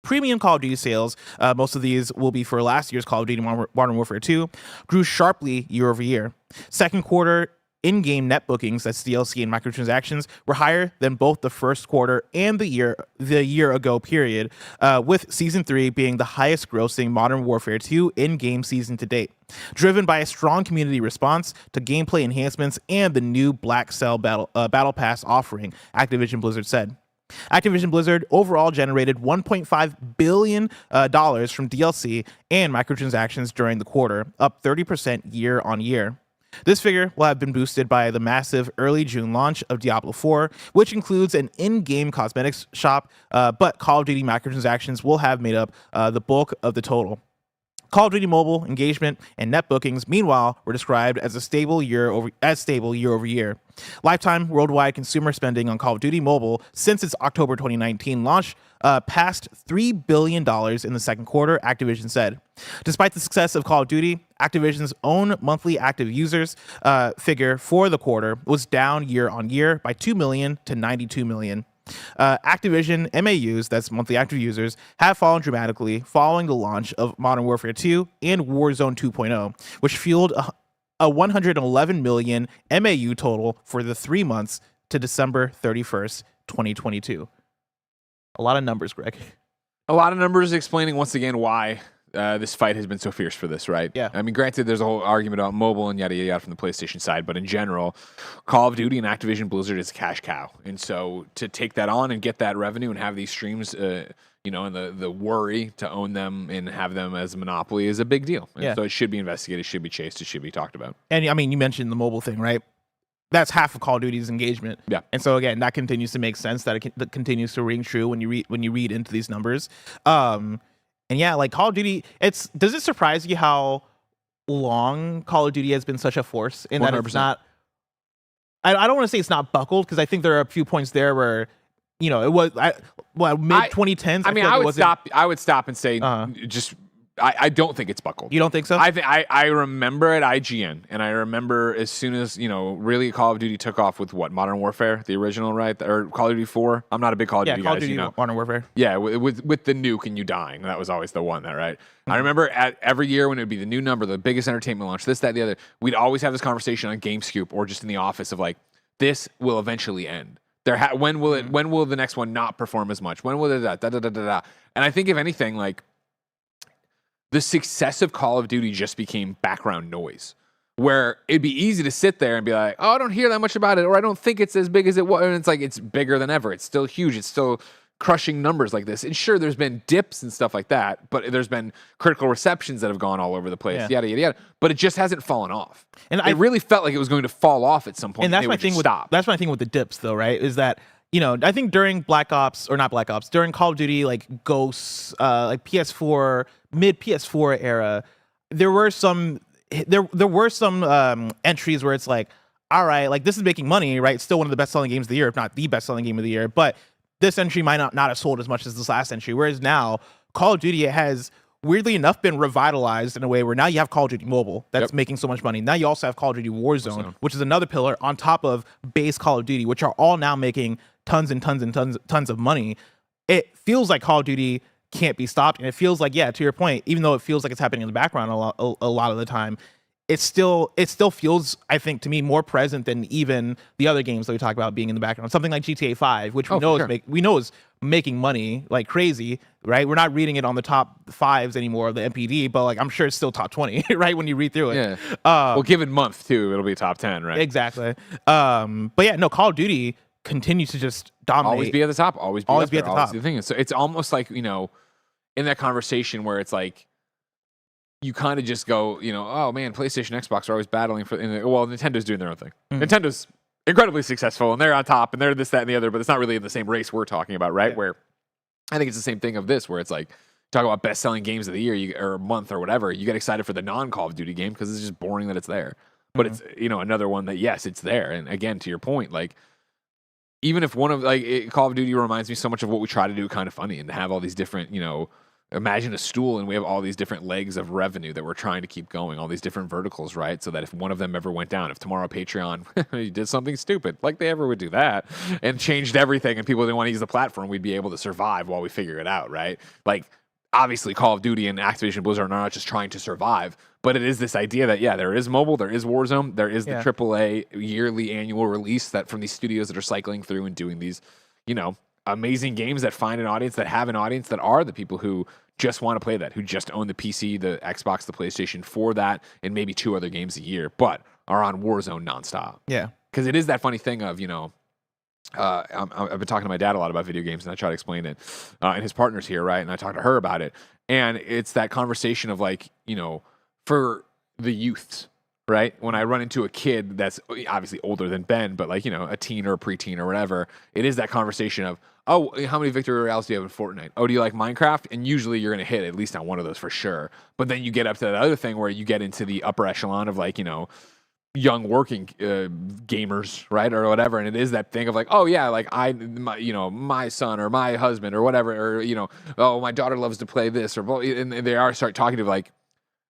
Premium Call of Duty sales, most of these will be for last year's Call of Duty Modern Warfare 2, grew sharply year over year. Second quarter in-game net bookings, that's DLC and microtransactions, were higher than both the first quarter and the year ago period, with Season 3 being the highest grossing Modern Warfare 2 in-game season to date, driven by a strong community response to gameplay enhancements and the new Black Cell Battle Pass offering, Activision Blizzard said. Activision Blizzard overall generated $1.5 billion from DLC and microtransactions during the quarter, up 30% year on year. This figure will have been boosted by the massive early June launch of Diablo 4, which includes an in-game cosmetics shop, but Call of Duty microtransactions will have made up the bulk of the total. Call of Duty Mobile engagement and net bookings, meanwhile, were described as stable year over year. Lifetime worldwide consumer spending on Call of Duty Mobile since its October 2019 launch passed $3 billion in the second quarter, Activision said. Despite the success of Call of Duty, Activision's own monthly active users figure for the quarter was down year on year by 2 million to 92 million. Activision MAUs, that's monthly active users, have fallen dramatically following the launch of Modern Warfare 2 and Warzone 2.0, which fueled a 111 million MAU total for the 3 months to December 31st, 2022. A lot of numbers, Greg. A lot of numbers explaining once again why this fight has been so fierce for this, right? Yeah. I mean, granted, there's a whole argument about mobile and yada, yada, yada from the PlayStation side, but in general, Call of Duty and Activision Blizzard is a cash cow. And so to take that on and get that revenue and have these streams, and the worry to own them and have them as a monopoly is a big deal. And so it should be investigated, should be chased, it should be talked about. And I mean, you mentioned the mobile thing, right? that's half of Call of Duty's engagement. Yeah. And so again, that continues to make sense. That continues to ring true when you read into these numbers. And yeah, like Call of Duty, does it surprise you how long Call of Duty has been such a force in that 100%. it's not? I don't want to say it's not buckled, because I think there are a few points there where, you know, it was mid 2010s. I mean, I would stop and say just. I don't think it's buckled. You don't think so? I remember at IGN, and I remember as soon as, you know, really Call of Duty took off with what, Modern Warfare, the original, right? Or Call of Duty 4. I'm not a big Call of Duty Call guy, of Duty, you know. Modern Warfare. Yeah, with the nuke and you dying. That was always the one there, right? I remember every year when it would be the new number, the biggest entertainment launch, this, that, the other, we'd always have this conversation on GameScoop or just in the office of like, this will eventually end. When will the next one not perform as much? When will it da. And I think if anything, like, the success of Call of Duty just became background noise, where it'd be easy to sit there and be like, oh, I don't hear that much about it, or I don't think it's as big as it was. And it's like, it's bigger than ever. It's still huge. It's still crushing numbers like this. And sure, there's been dips and stuff like that, but there's been critical receptions that have gone all over the place, yada, yada, yada. But it just hasn't fallen off. And it really felt like it was going to fall off at some point. And that's my thing that's my thing with the dips, though, right? Is that, you know, I think during during Call of Duty, like Ghosts, like PS4, mid PS4 era, there were some entries where it's like, all right, like this is making money, right? It's still one of the best selling games of the year, if not the best selling game of the year. But this entry might not have sold as much as this last entry. Whereas now, Call of Duty has, weirdly enough, been revitalized in a way where now you have Call of Duty Mobile that's making so much money. Now you also have Call of Duty Warzone, which is another pillar on top of base Call of Duty, which are all now making tons and tons and tons of money. It feels like Call of Duty can't be stopped, and it feels like, yeah, to your point, even though it feels like it's happening in the background a lot of the time, it still feels, I think, to me, more present than even the other games that we talk about being in the background. Something like GTA 5, which we know is making money like crazy, right? We're not reading it on the top 5s anymore of the MPD, but like I'm sure it's still top 20, right? When you read through it. Yeah. Well, given month too, it'll be top 10, right? Exactly. But yeah, no, Call of Duty continues to just dominate. Always be at the top. Always be at the top. The thing. So it's almost like, you know, in that conversation where it's like, you kind of just go, you know, oh man, PlayStation, Xbox are always battling for. Well, Nintendo's doing their own thing. Nintendo's incredibly successful, and they're on top, and they're this, that, and the other. But it's not really in the same race we're talking about, right? Yeah. Where I think it's the same thing of this, where it's like, talk about best-selling games of the year or month or whatever. You get excited for the non-Call of Duty game because it's just boring that it's there. But it's, you know, another one that, yes, it's there. And again, to your point, like, even if one of Call of Duty reminds me so much of what we try to do, Kinda Funny, and to have all these different, you know. Imagine a stool and we have all these different legs of revenue that we're trying to keep going, all these different verticals, right? So that if one of them ever went down, if tomorrow Patreon did something stupid, like they ever would do that, and changed everything and people didn't want to use the platform, we'd be able to survive while we figure it out, right? Like, obviously Call of Duty and Activision Blizzard are not just trying to survive, but it is this idea that, yeah, there is mobile, there is Warzone, there is the AAA yearly annual release that from these studios that are cycling through and doing these, you know, amazing games that find an audience, that have an audience, that are the people who just want to play that, who just own the PC, the Xbox, the PlayStation for that, and maybe 2 other games a year, but are on Warzone nonstop. Yeah. Because it is that funny thing of, you know, I've been talking to my dad a lot about video games, and I try to explain it, and his partner's here, right? And I talk to her about it. And it's that conversation of like, you know, for the youths, right? When I run into a kid that's obviously older than Ben, but like, you know, a teen or a preteen or whatever, it is that conversation of, oh, how many victory royales do you have in Fortnite? Oh, do you like Minecraft? And usually you're going to hit at least on one of those for sure. But then you get up to that other thing where you get into the upper echelon of like, you know, young working gamers, right? Or whatever. And it is that thing of like, oh yeah, like my son or my husband or whatever, or, you know, oh, my daughter loves to play this, or, and they start talking to like,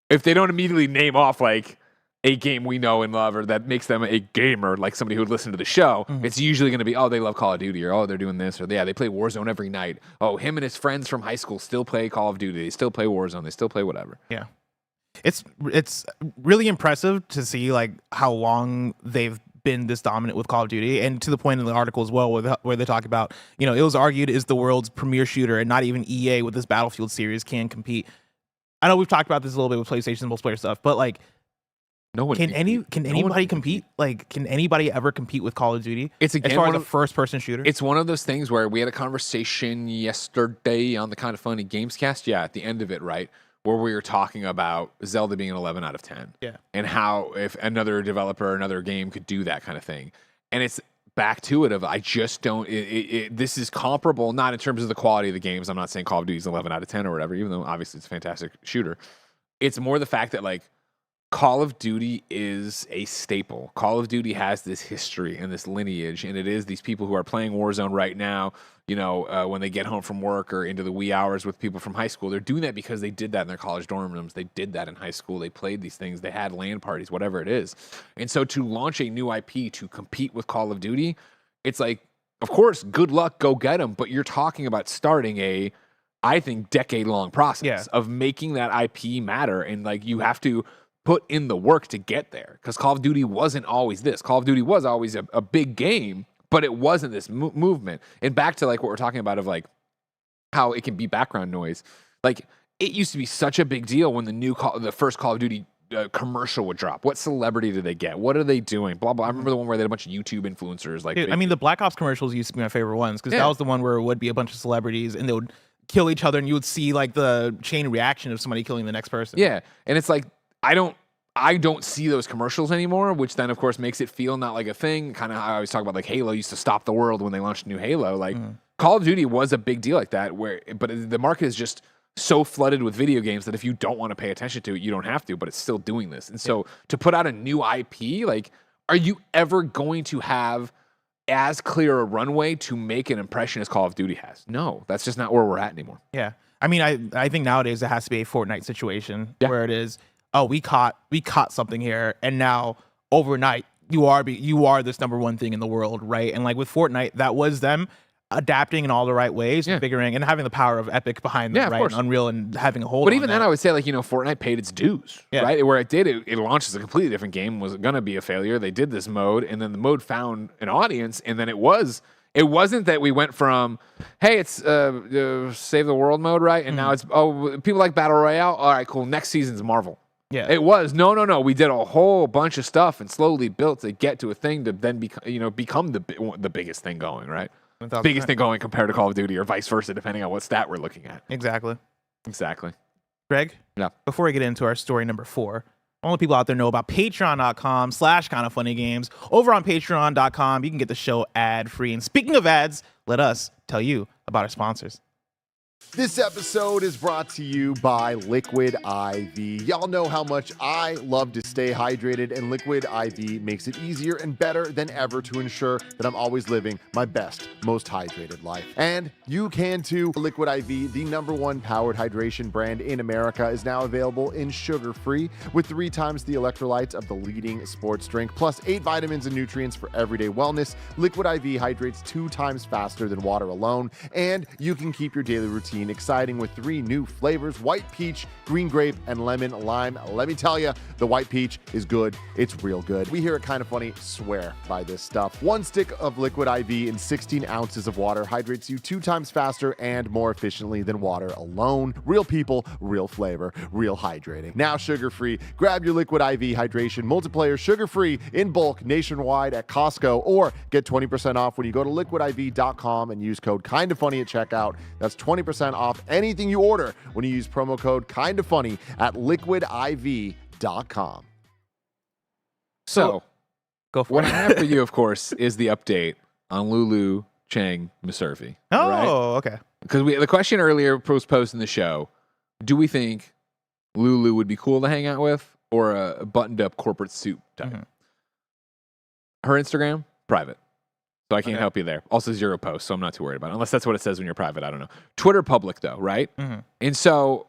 if they don't immediately name off like a game we know and love, or that makes them a gamer, like somebody who would listen to the show, it's usually going to be, oh, they love Call of Duty, or oh, they're doing this, or yeah, they play Warzone every night. Oh, him and his friends from high school still play Call of Duty. They still play Warzone. They still play whatever. Yeah. It's really impressive to see like how long they've been this dominant with Call of Duty, and to the point in the article as well where they talk about, you know, it was argued is the world's premier shooter, and not even EA with this Battlefield series can compete. I know we've talked about this a little bit with PlayStation multiplayer stuff, but like, can anybody compete? Like, can anybody ever compete with Call of Duty? It's again as far as a first-person shooter. It's one of those things where we had a conversation yesterday on the Kinda Funny Gamescast. Yeah, at the end of it, right, where we were talking about Zelda being an 11 out of 10. Yeah. And how if another developer, another game could do that kind of thing. And it's back to it of I just don't, this is comparable, not in terms of the quality of the games. I'm not saying Call of Duty is 11 out of 10 or whatever, even though obviously it's a fantastic shooter. It's more the fact that like Call of Duty is a staple. Call of Duty has this history and this lineage, and it is these people who are playing Warzone right now, when they get home from work or into the wee hours with people from high school. They're doing that because they did that in their college dorm rooms. They did that in high school. They played these things. They had LAN parties, whatever it is. And so to launch a new IP to compete with Call of Duty, it's like, of course, good luck, go get them. But you're talking about starting I think, decade-long process of making that IP matter. And like you have to put in the work to get there, because Call of Duty wasn't always this. Call of Duty was always a big game, but it wasn't this movement. And back to like what we're talking about of like how it can be background noise. Like it used to be such a big deal when the first Call of Duty commercial would drop. What celebrity did they get? What are they doing? Blah blah. I remember the one where they had a bunch of YouTube influencers. Like, dude, I mean, the Black Ops commercials used to be my favorite ones because that was the one where it would be a bunch of celebrities and they would kill each other, and you would see like the chain reaction of somebody killing the next person. Yeah, and it's like I don't see those commercials anymore, which then of course makes it feel not like a thing. Kind of how I always talk about like Halo used to stop the world when they launched a new Halo. Like Call of Duty was a big deal like that, but the market is just so flooded with video games that if you don't want to pay attention to it, you don't have to, but it's still doing this. And so to put out a new IP, like, are you ever going to have as clear a runway to make an impression as Call of Duty has? No, that's just not where we're at anymore. Yeah. I mean, I think nowadays it has to be a Fortnite situation where it is, oh, we caught something here, and now overnight you are this number one thing in the world, right? And like with Fortnite, that was them adapting in all the right ways, figuring and having the power of Epic behind them, right? And Unreal and having a hold. But on even that. then, I would say like Fortnite paid its dues, right? Where it launched as a completely different game, was going to be a failure. They did this mode, and then the mode found an audience, and then it wasn't that we went from, hey, it's save the world mode, right? And now it's, oh, people like Battle Royale. All right, cool. Next season's Marvel. Yeah. It was, no. We did a whole bunch of stuff and slowly built to get to a thing to then become the biggest thing going, right? Biggest thing going compared to Call of Duty or vice versa, depending on what stat we're looking at. Exactly. Greg? Yeah. Before we get into our story number 4, all the people out there know about patreon.com/kindafunnygames. Over on patreon.com, you can get the show ad-free. And speaking of ads, let us tell you about our sponsors. This episode is brought to you by Liquid IV. Y'all know how much I love to stay hydrated, and Liquid IV makes it easier and better than ever to ensure that I'm always living my best, most hydrated life. And you can too. Liquid IV, the #1 powered hydration brand in America, is now available in sugar-free with 3 times the electrolytes of the leading sports drink, plus 8 vitamins and nutrients for everyday wellness. Liquid IV hydrates 2 times faster than water alone, and you can keep your daily routine exciting with 3 new flavors: white peach, green grape, and lemon lime. Let me tell you, the white peach is good. It's real good. We here at Kinda Funny swear by this stuff. 1 stick of Liquid IV in 16 ounces of water hydrates you 2 times faster and more efficiently than water alone. Real people, real flavor, real hydrating. Now sugar-free. Grab your Liquid IV hydration multiplayer sugar-free in bulk nationwide at Costco, or get 20% off when you go to liquidiv.com and use code KindaFunny at checkout. That's 20% off anything you order when you use promo code KindaFunny at liquidiv.com. So, go for what it. I have for you, of course, is the update on Lulu Chang Muservi. Oh, right? Okay. Because the question earlier was posed in the show, do we think Lulu would be cool to hang out with, or a buttoned-up corporate suit type? Her Instagram, private. So I can't help you there. Also 0 posts, so I'm not too worried about it. Unless that's what it says when you're private. I don't know. Twitter public, though, right? And so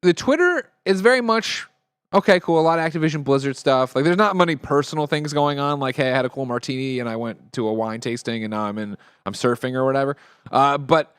the Twitter is very much, okay, cool, a lot of Activision Blizzard stuff. Like, there's not many personal things going on. Like, hey, I had a cool martini and I went to a wine tasting and now I'm surfing or whatever. But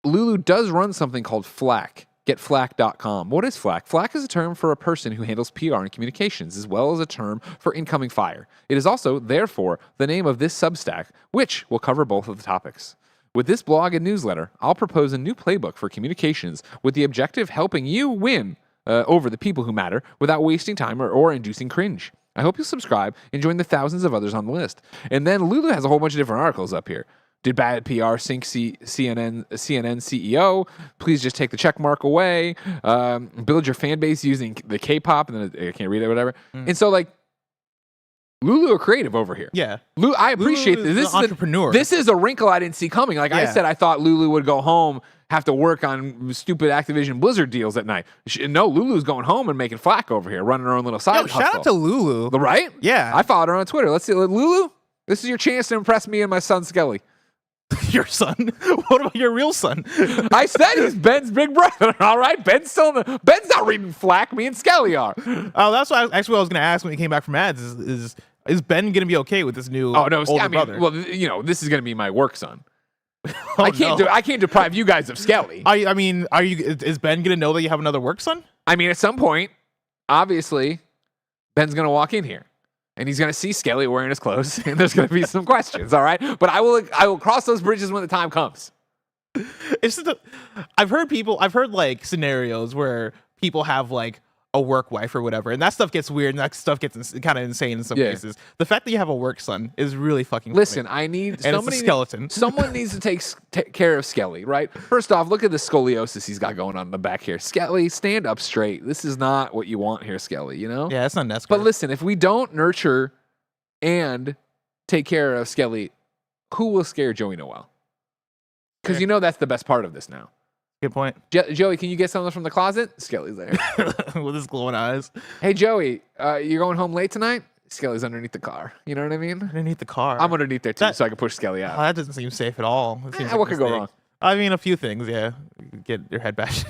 Lulu does run something called Flack. GetFlack.com. What is Flack? Flack is a term for a person who handles PR and communications, as well as a term for incoming fire. It is also, therefore, the name of this Substack, which will cover both of the topics. With this blog and newsletter, I'll propose a new playbook for communications with the objective helping you win over the people who matter without wasting time or inducing cringe. I hope you'll subscribe and join the thousands of others on the list. And then Lulu has a whole bunch of different articles up here. Did bad PR sink CNN CEO? Please just take the check mark away. Build your fan base using the K-pop, and then I can't read it, whatever. And so, like, Lulu are creative over here. Yeah. I appreciate Lulu this. is an entrepreneur. This is a wrinkle I didn't see coming. Like I said, I thought Lulu would go home, have to work on stupid Activision Blizzard deals at night. No, Lulu's going home and making flack over here, running her own little side hustle. Shout out to Lulu. Right? Yeah. I followed her on Twitter. Let's see. Lulu, this is your chance to impress me and my son, Skelly. Your son? What about your real son? I said he's Ben's big brother. All right, Ben's not reading flack. Me and Skelly are. Oh, that's what I was going to ask when he came back from ads. Is Ben going to be okay with this new? Oh no, older brother? Well, this is going to be my work son. Oh, I can't deprive you guys of Skelly. Is Ben going to know that you have another work son? I mean, at some point, obviously, Ben's going to walk in here. And he's going to see Skelly wearing his clothes, and there's going to be some questions, all right? But I will cross those bridges when the time comes. I've heard like scenarios where people have like a work wife or whatever, and that stuff gets weird, and that stuff gets kind of insane in some cases. The fact that you have a work son is really fucking Listen, funny. I need and somebody. It's a skeleton. Someone needs to take care of Skelly, right? First off, look at the scoliosis he's got going on in the back here. Skelly, stand up straight. This is not what you want here, Skelly, you know? Yeah, it's not necessary. But listen, if we don't nurture and take care of Skelly, who will scare Joey Noel? Because you know that's the best part of this now. Good point. Joey, can you get something from the closet? Skelly's there. With his glowing eyes. Hey, Joey, you're going home late tonight? Skelly's underneath the car. You know what I mean? Underneath the car. I'm underneath there too, so I can push Skelly out. That doesn't seem safe at all. What could go wrong? I mean, a few things, yeah. Get your head bashed.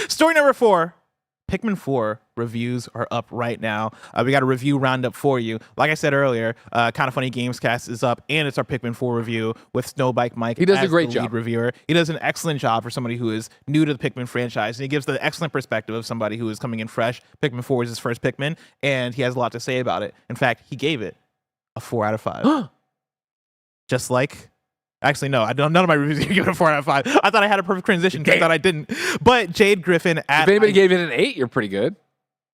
Story number 4. Pikmin 4 reviews are up right now. We got a review roundup for you. Like I said earlier, Kinda Funny Gamescast is up, and it's our Pikmin 4 review with Snowbike Mike. He does a as great the job. Lead reviewer. He does an excellent job for somebody who is new to the Pikmin franchise, and he gives the excellent perspective of somebody who is coming in fresh. Pikmin 4 is his first Pikmin, and he has a lot to say about it. In fact, he gave it a 4 out of 5. Just like... Actually, no. None of my reviews are given a 4 out of 5. I thought I had a perfect transition. I thought I didn't. But Jade Griffin at... If anybody gave it an 8, you're pretty good.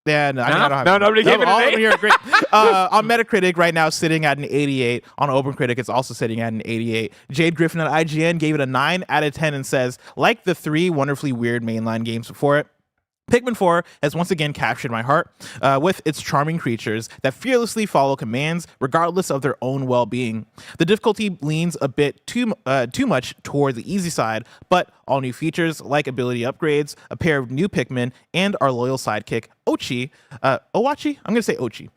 Yeah, no, I don't have nobody gave it all an of them 8. here are great. On Metacritic right now, sitting at an 88. On OpenCritic, it's also sitting at an 88. Jade Griffin at IGN gave it a 9 out of 10 and says, like the 3 wonderfully weird mainline games before it, Pikmin 4 has once again captured my heart with its charming creatures that fearlessly follow commands regardless of their own well-being. The difficulty leans a bit too much toward the easy side, but all new features like ability upgrades, a pair of new Pikmin, and our loyal sidekick, Owachi, I'm going to say Ochi,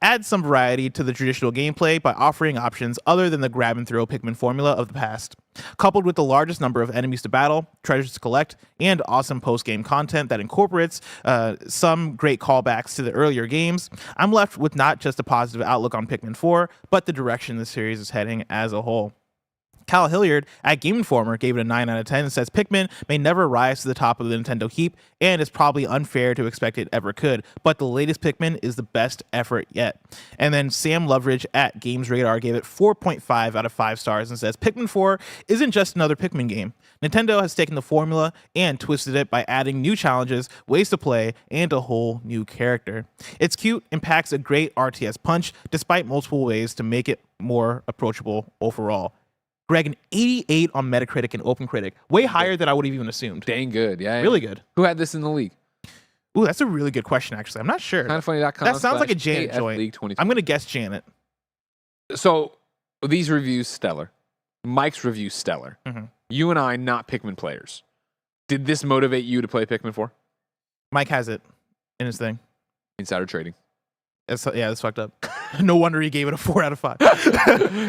add some variety to the traditional gameplay by offering options other than the grab-and-throw Pikmin formula of the past. Coupled with the largest number of enemies to battle, treasures to collect, and awesome post-game content that incorporates some great callbacks to the earlier games, I'm left with not just a positive outlook on Pikmin 4, but the direction the series is heading as a whole. Cal Hilliard at Game Informer gave it a 9 out of 10 and says Pikmin may never rise to the top of the Nintendo heap, and it's probably unfair to expect it ever could, but the latest Pikmin is the best effort yet. And then Sam Loveridge at Games Radar gave it 4.5 out of 5 stars and says Pikmin 4 isn't just another Pikmin game. Nintendo has taken the formula and twisted it by adding new challenges, ways to play, and a whole new character. It's cute and packs a great RTS punch, despite multiple ways to make it more approachable overall. Greg, an 88 on Metacritic and OpenCritic. Way higher than I would have even assumed. Dang good, yeah. Really good. Who had this in the league? Ooh, that's a really good question, actually. I'm not sure. Kindafunny.com. That sounds like a Janet joint. League 2020. I'm going to guess Janet. So, these reviews, stellar. Mike's review, stellar. Mhm. You and I, not Pikmin players. Did this motivate you to play Pikmin 4? Mike has it in his thing. Insider trading. That's fucked up. No wonder he gave it a 4 out of 5.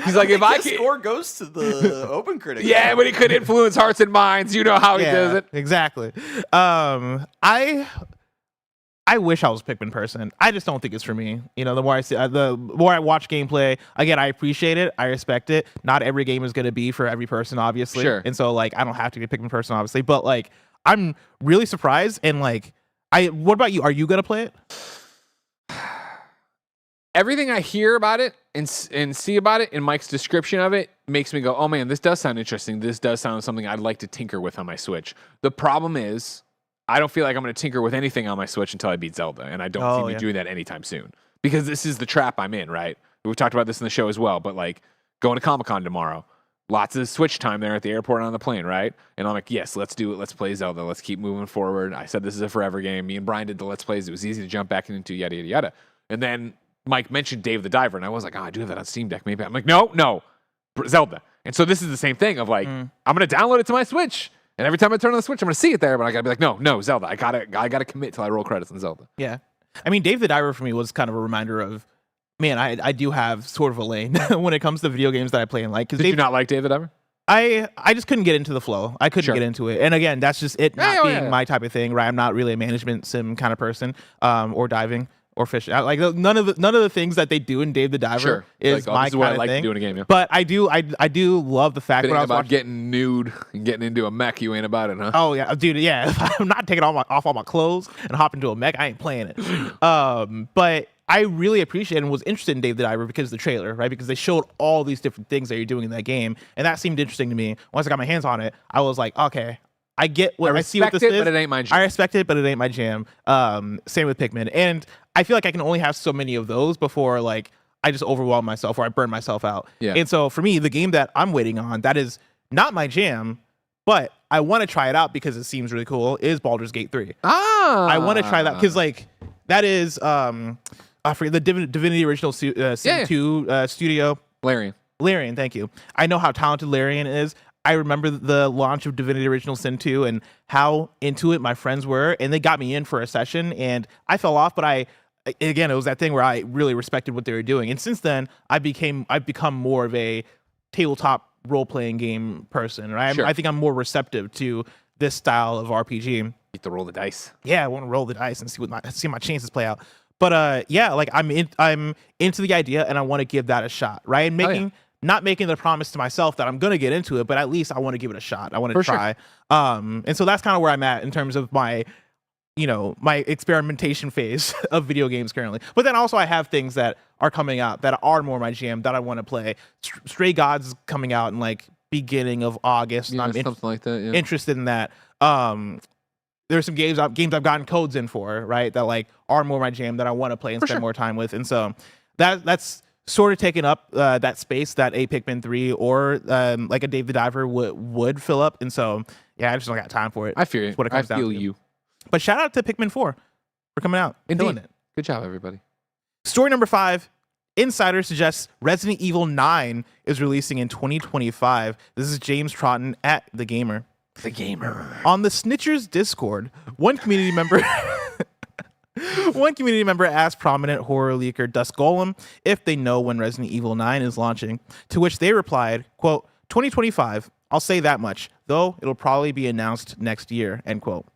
He's like, if I The can... score goes to the open critic. Yeah, but he could influence hearts and minds. You know how he does it. Exactly. I wish I was a Pikmin person. I just don't think it's for me. You know, the more I see, the more I watch gameplay, again, I appreciate it. I respect it. Not every game is going to be for every person, obviously. Sure. And so, like, I don't have to be a Pikmin person, obviously. But, like, I'm really surprised. And, like, what about you? Are you going to play it? Everything I hear about it and see about it in Mike's description of it makes me go, oh man, this does sound interesting. This does sound something I'd like to tinker with on my Switch. The problem is, I don't feel like I'm going to tinker with anything on my Switch until I beat Zelda, and I don't see me doing that anytime soon. Because this is the trap I'm in, right? We've talked about this in the show as well, but like going to Comic-Con tomorrow. Lots of Switch time there at the airport and on the plane, right? And I'm like, yes, let's do it. Let's play Zelda. Let's keep moving forward. I said this is a forever game. Me and Brian did the Let's Plays. It was easy to jump back into, yada, yada, yada. And then Mike mentioned Dave the Diver, and I was like, I do have that on Steam Deck. Maybe. I'm like, no, Zelda. And so this is the same thing of like, I'm going to download it to my Switch. And every time I turn on the Switch, I'm going to see it there, but I got to be like, no, Zelda. I gotta commit till I roll credits on Zelda. Yeah. I mean, Dave the Diver for me was kind of a reminder of, man, I do have sort of a lane when it comes to video games that I play and like. Did you not like Dave the Diver? I just couldn't get into the flow. I couldn't get into it. And again, that's just it not being my type of thing, right? I'm not really a management sim kind of person, or diving or fishing. Like none of the things that they do in Dave the Diver is my kind of thing. To do in a game, yeah. But I do love the fact when I was about getting nude and getting into a mech, you ain't about it, huh? Oh yeah, dude, yeah. If I'm not taking off all my clothes and hop into a mech, I ain't playing it. But I really appreciated and was interested in Dave the Diver because of the trailer, right? Because they showed all these different things that you're doing in that game, and that seemed interesting to me. Once I got my hands on it, I was like, okay, I get what I see what this is. But it ain't my jam. I respect it, but it ain't my jam. Same with Pikmin, and I feel like I can only have so many of those before like I just overwhelm myself or I burn myself out. Yeah. And so for me, the game that I'm waiting on that is not my jam, but I want to try it out because it seems really cool, is Baldur's Gate 3. I want to try that because like that is I forget the Divinity Original Sin 2 studio. Larian, thank you. I know how talented Larian is. I remember the launch of Divinity Original Sin 2 and how into it my friends were, and they got me in for a session, and I fell off, but again, it was that thing where I really respected what they were doing. And since then, I've become more of a tabletop role-playing game person, right? Sure. I think I'm more receptive to this style of RPG. You have to roll the dice. Yeah, I want to roll the dice and see my chances play out. But yeah, like I'm into the idea, and I want to give that a shot, right? And not making the promise to myself that I'm gonna get into it, but at least I want to give it a shot. I want to try. Sure. And so that's kind of where I'm at in terms of my experimentation phase of video games currently. But then also I have things that are coming out that are more my jam that I want to play. Stray Gods is coming out in like beginning of August. Yeah, and I'm something like that. Yeah. interested in that. There's some games I've gotten codes in for, right? That like are more my jam that I want to play and spend more time with. And so that's sort of taking up that space that a Pikmin 3 or like a Dave the Diver would fill up. And so yeah, I just don't got time for it. I feel you. I feel you. But shout out to Pikmin 4 for coming out. Indeed. It. Good job, everybody. Story number 5. Insider suggests Resident Evil 9 is releasing in 2025. This is James Troughton at The Gamer. The Gamer. On the Snitchers Discord, one community member asked prominent horror leaker Dust Golem if they know when Resident Evil 9 is launching, to which they replied, quote, 2025, I'll say that much, though it'll probably be announced next year, end quote.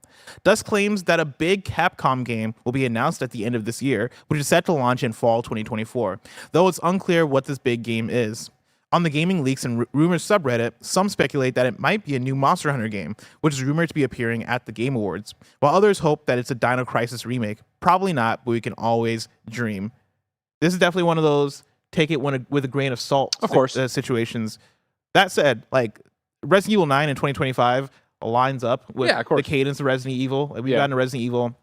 Dust claims that a big Capcom game will be announced at the end of this year, which is set to launch in fall 2024, though it's unclear what this big game is. On the Gaming Leaks and Rumors subreddit, some speculate that it might be a new Monster Hunter game, which is rumored to be appearing at the Game Awards, while others hope that it's a Dino Crisis remake. Probably not, but we can always dream. This is definitely one of those take it with a grain of salt situations. That said, like Resident Evil 9 in 2025 lines up with the cadence of Resident Evil. We've gotten to Resident Evil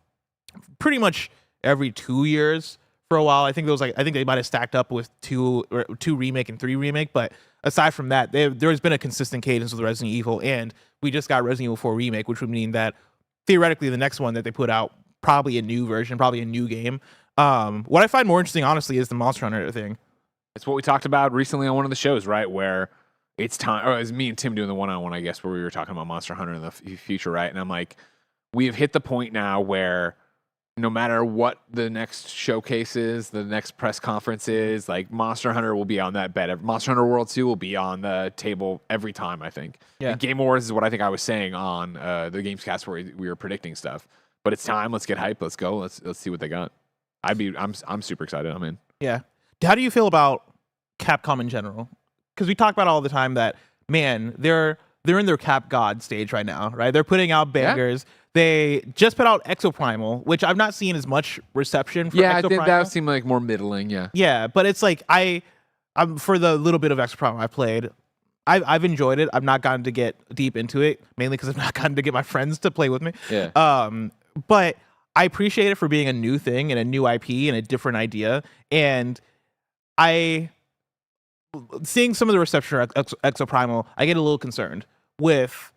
pretty much every 2 years. For a while, I think they might have stacked up with two remake and 3 remake, but aside from that, there's been a consistent cadence with Resident Evil, and we just got Resident Evil 4 remake, which would mean that theoretically the next one that they put out probably a new version, probably a new game. What I find more interesting, honestly, is the Monster Hunter thing. It's what we talked about recently on one of the shows, right? Where it's time, or it was me and Tim doing the one-on-one, I guess, where we were talking about Monster Hunter in the future, right? And I'm like, we have hit the point now where no matter what the next showcase is, the next press conference is, like Monster Hunter will be on that bed. Monster Hunter World 2 will be on the table every time, I think. Yeah. And Game Awards is what I think I was saying on the Gamescast where we were predicting stuff. But it's time. Let's get hyped. Let's go. Let's see what they got. I'm super excited. I'm in. Yeah. How do you feel about Capcom in general? Because we talk about all the time that, man, they're in their Cap God stage right now, right? They're putting out bangers. Yeah. They just put out Exoprimal, which I've not seen as much reception for. Yeah, Exoprimal. I think that seemed like more middling. Yeah. Yeah, but it's like I'm for the little bit of Exoprimal I've played, I've enjoyed it. I've not gotten to get deep into it, mainly because I've not gotten to get my friends to play with me. Yeah. But I appreciate it for being a new thing and a new IP and a different idea. And seeing some of the reception of Exoprimal, I get a little concerned with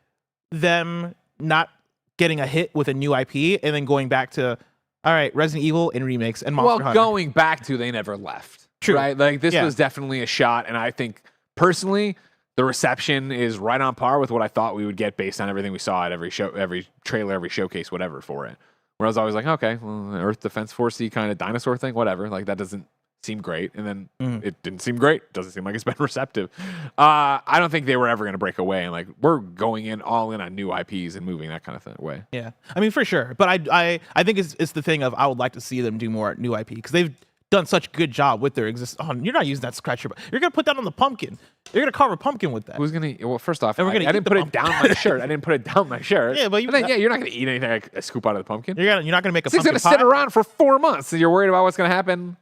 them not getting a hit with a new IP and then going back to, all right, Resident Evil and remakes and Monster Hunter. Going back to, they never left. True. Right? Like, this was definitely a shot, and I think, personally, the reception is right on par with what I thought we would get based on everything we saw at every show, every trailer, every showcase, whatever for it. Where I was always like, okay, well, Earth Defense Force-y kind of dinosaur thing, whatever. Like, that doesn't seem great. And then it didn't seem great. Doesn't seem like it's been receptive. I don't think they were ever going to break away. And like, we're going in all in on new IPs and moving that kind of thing away. Yeah, I mean, for sure. But I think it's the thing of I would like to see them do more new IP because they've done such a good job with their existence. Oh, you're not using that scratcher. You're going to put that on the pumpkin. You're going to carve a pumpkin with that. Who's going to? Well, first off, And we're gonna I didn't eat the put it pumpkin. down my shirt. I didn't put it down my shirt. Yeah, but you're not going to eat anything I scoop out of the pumpkin. You're not going to make a This thing's pumpkin going to pie. sit around for 4 months. And you're worried about what's going to happen.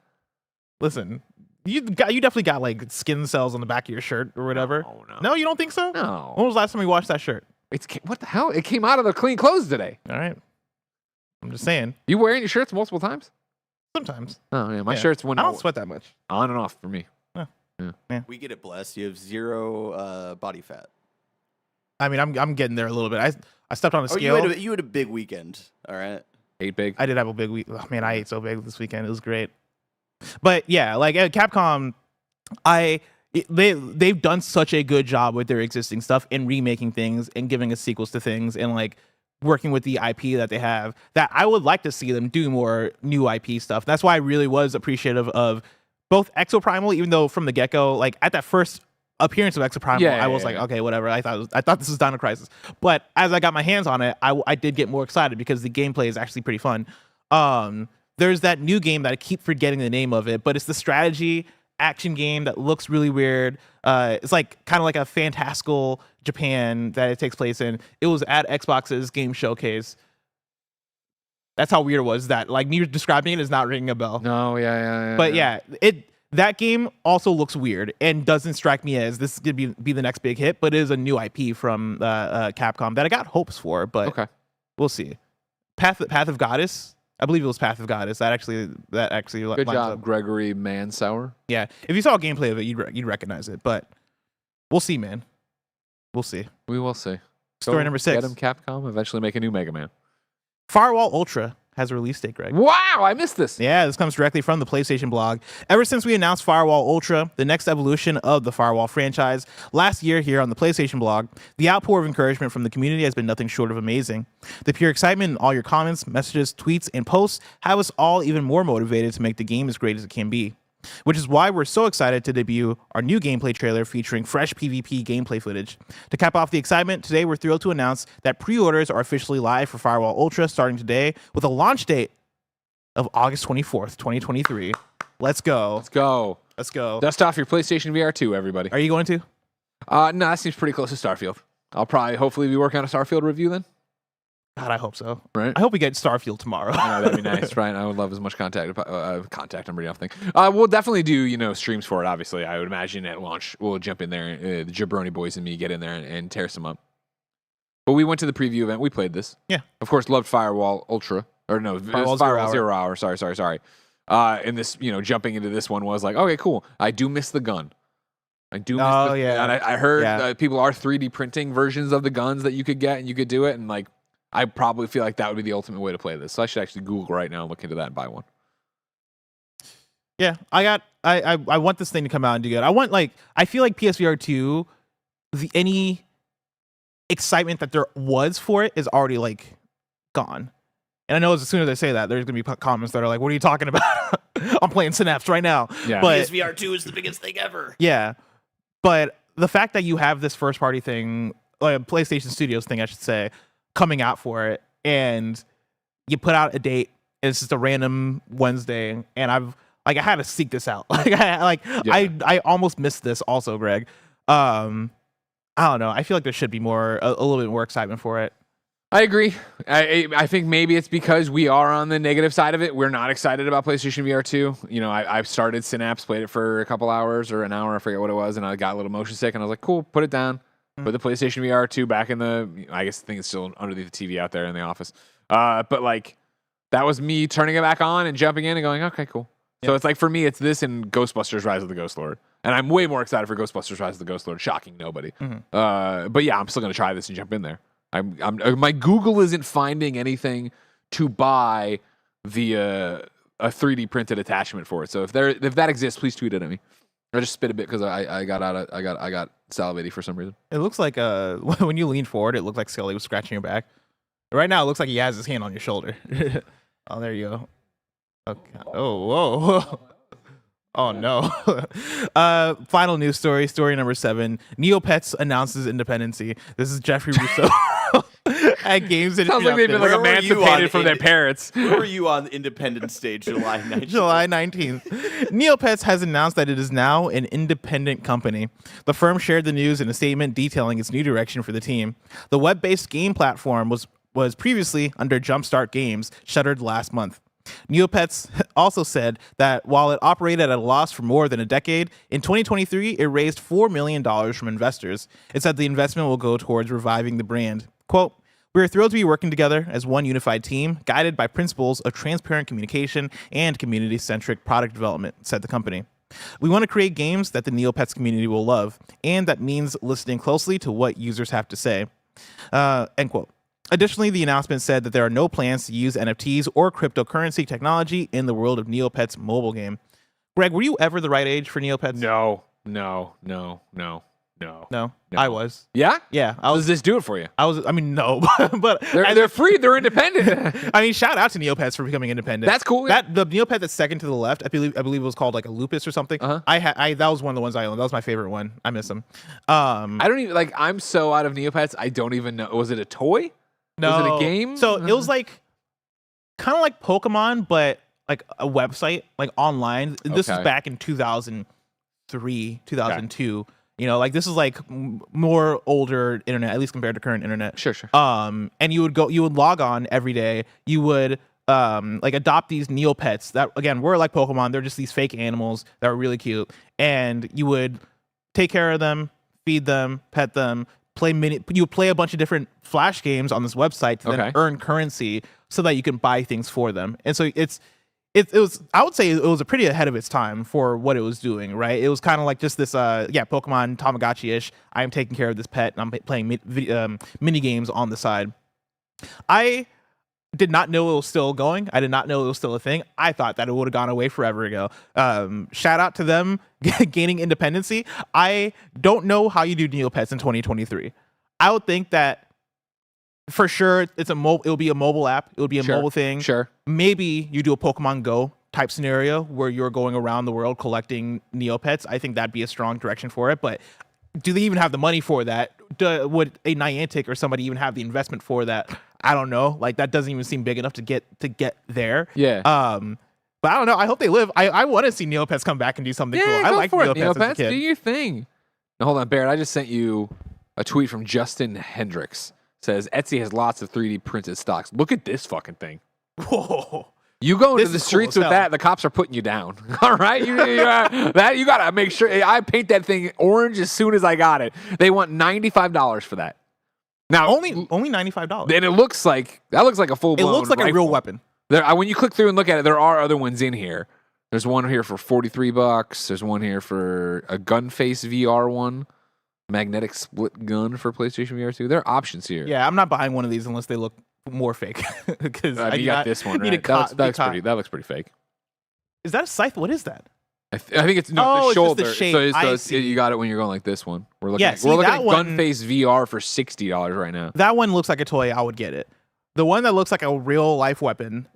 Listen, you definitely got like skin cells on the back of your shirt or whatever. No, you don't think so? No. When was the last time you washed that shirt? What the hell? It came out of the clean clothes today. All right. I'm just saying. You wearing your shirts multiple times? Sometimes. Oh, yeah. My Yeah. shirts went I don't sweat that much. on and off for me. We get it blessed. You have zero body fat. I mean, I'm getting there a little bit. I stepped on a Oh, scale. you had a big weekend. All right. Ate big. I did have a big week. Oh, man, I ate so big this weekend. It was great. But yeah, like at Capcom, they've done such a good job with their existing stuff in remaking things and giving us sequels to things and like working with the IP that they have that I would like to see them do more new IP stuff. That's why I really was appreciative of both Exoprimal, even though from the get-go, like at that first appearance of Exoprimal, I was like, okay, whatever. I thought this was Dino Crisis. But as I got my hands on it, I did get more excited because the gameplay is actually pretty fun. There's that new game that I keep forgetting the name of it, but it's the strategy action game that looks really weird. It's like kind of like a fantastical Japan that it takes place in. It was at Xbox's game showcase. That's how weird it was. That like me describing it is not ringing a bell. No, yeah. But yeah, that game also looks weird and doesn't strike me as this is gonna be the next big hit. But it is a new IP from Capcom that I got hopes for. But Okay. we'll see. Path of Goddess. I believe it was Path of Goddess. That actually Good lines job, up. Gregory Mansour. Yeah, if you saw gameplay of it, you'd recognize it. But we'll see, man. We'll see. We will see. Story number 6. Get him, Capcom. Eventually make a new Mega Man. Firewall Ultra has a release date, Greg. Wow, I missed this. Yeah, this comes directly from the PlayStation blog. Ever since we announced Firewall Ultra, the next evolution of the Firewall franchise, last year here on the PlayStation blog, the outpour of encouragement from the community has been nothing short of amazing. The pure excitement in all your comments, messages, tweets, and posts have us all even more motivated to make the game as great as it can be. Which is why we're so excited to debut our new gameplay trailer featuring fresh PvP gameplay footage. To cap off the excitement, today we're thrilled to announce that pre-orders are officially live for Firewall Ultra starting today with a launch date of August 24th, 2023. Let's go. Let's go. Dust off your PlayStation VR 2, everybody. Are you going to? No, that seems pretty close to Starfield. I'll hopefully be working on a Starfield review then. God, I hope so. Right? I hope we get Starfield tomorrow. I know, that'd be nice, right? I would love as much contact number thing. We'll definitely do, streams for it, obviously. I would imagine at launch, we'll jump in there, the Jabroni boys and me get in there and tear some up. But we went to the preview event. We played this. Yeah. Of course, loved Firewall Ultra. Or no, Firewall Zero Hour. Sorry. And this, jumping into this one was like, okay, cool. I do miss the gun. I do miss yeah. And I heard people are 3D printing versions of the guns that you could get and you could do it. And like, I probably feel like that would be the ultimate way to play this. So I should actually Google right now and look into that and buy one. Yeah, I want this thing to come out and do good. I feel like PSVR 2, any excitement that there was for it is already like gone. And I know as soon as I say that, there's gonna be comments that are like, "What are you talking about? I'm playing Synapse right now." Yeah. But PSVR 2 is the biggest thing ever. yeah, but the fact that you have this first party thing, like PlayStation Studios thing, I should say, coming out for it, and you put out a date, and it's just a random Wednesday, and I had to seek this out. I almost missed this also, Greg. I don't know. I feel like there should be a little bit more excitement for it. I agree. I think maybe it's because we are on the negative side of it. We're not excited about PlayStation VR 2. I've started Synapse, played it for a couple hours or an hour, I forget what it was, and I got a little motion sick, and I was like, cool, put it down. Put the PlayStation VR 2 back in I think it's still underneath the TV out there in the office. But like, that was me turning it back on and jumping in and going, okay, cool. So it's like for me, it's this and Ghostbusters: Rise of the Ghost Lord, and I'm way more excited for Ghostbusters: Rise of the Ghost Lord. Shocking nobody. But yeah, I'm still gonna try this and jump in there. My Google isn't finding anything to buy a 3D printed attachment for it. So if that exists, please tweet it at me. I just spit a bit because I got salivating for some reason. It looks like when you lean forward, it looked like Skelly was scratching your back. Right now, it looks like he has his hand on your shoulder. Oh, there you go. Okay. Oh, whoa. Oh, no. Final news story number 7. Neopets announces independency. This is Jeffrey Russo at Games Industry. Sounds like they've been like emancipated from their parents. Where were you on Independence Day, July 19th? July 19th. Neopets has announced that it is now an independent company. The firm shared the news in a statement detailing its new direction for the team. The web-based game platform was previously under Jumpstart Games, shuttered last month. Neopets also said that while it operated at a loss for more than a decade, in 2023 it raised $4 million from investors. It said the investment will go towards reviving the brand. Quote, "We are thrilled to be working together as one unified team, guided by principles of transparent communication and community-centric product development," said the company. "We want to create games that the Neopets community will love, and that means listening closely to what users have to say." End quote. Additionally, the announcement said that there are no plans to use NFTs or cryptocurrency technology in the world of Neopets mobile game. Greg, were you ever the right age for Neopets? No. I was. Yeah? Yeah, How does this do it for you? No, but They're free. They're independent. I mean, shout out to Neopets for becoming independent. That's cool. The Neopet that's second to the left, I believe it was called like a Lupus or something. That was one of the ones I owned. That was my favorite one. I miss them. I don't even I'm so out of Neopets. I don't even know. Was it a toy? No. Was it a game? So it was like kind of like Pokemon, but like a website, like online. This was back in 2003, 2002. Okay. You know, like this is like more older internet, at least compared to current internet. Sure. And you would log on every day. You would like adopt these Neopets that again were like Pokemon. They're just these fake animals that were really cute, and you would take care of them, feed them, pet them. You would play a bunch of different Flash games on this website to then earn currency so that you can buy things for them. And so it was, I would say it was a pretty ahead of its time for what it was doing, right? It was kind of like just this, Pokemon Tamagotchi-ish. I am taking care of this pet and I'm playing mini games on the side. I did not know it was still going. I did not know it was still a thing. I thought that it would have gone away forever ago. Shout out to them gaining independency. I don't know how you do Neopets in 2023. I would think that for sure it'll be a mobile app. It'll be a mobile thing. Sure. Maybe you do a Pokemon Go type scenario where you're going around the world collecting Neopets. I think that'd be a strong direction for it. But do they even have the money for that? Would a Niantic or somebody even have the investment for that? I don't know. Like that doesn't even seem big enough to get there. Yeah. But I don't know. I hope they live. I want to see Neopets come back and do something cool. I like Neopets as a kid. Do your thing. Now hold on, Barrett. I just sent you a tweet from Justin Hendricks. Says Etsy has lots of 3D printed stocks. Look at this fucking thing. Whoa. You go into the streets with that, the cops are putting you down. All right, you gotta make sure. I paint that thing orange as soon as I got it. They want $95 for that. Now only $95, and it looks like a full. It looks like rifle. A real weapon. When you click through and look at it, there are other ones in here. There's one here for $43. There's one here for a gun face VR one, magnetic split gun for PlayStation VR 2. There are options here. Yeah, I'm not buying one of these unless they look more fake. Because you got this one, right? That looks pretty fake. Is that a scythe? What is that? I think it's the shoulder. It's just the shape. You got it when you're going like this one. We're looking at one, gun face VR for $60 right now. That one looks like a toy. I would get it. The one that looks like a real life weapon,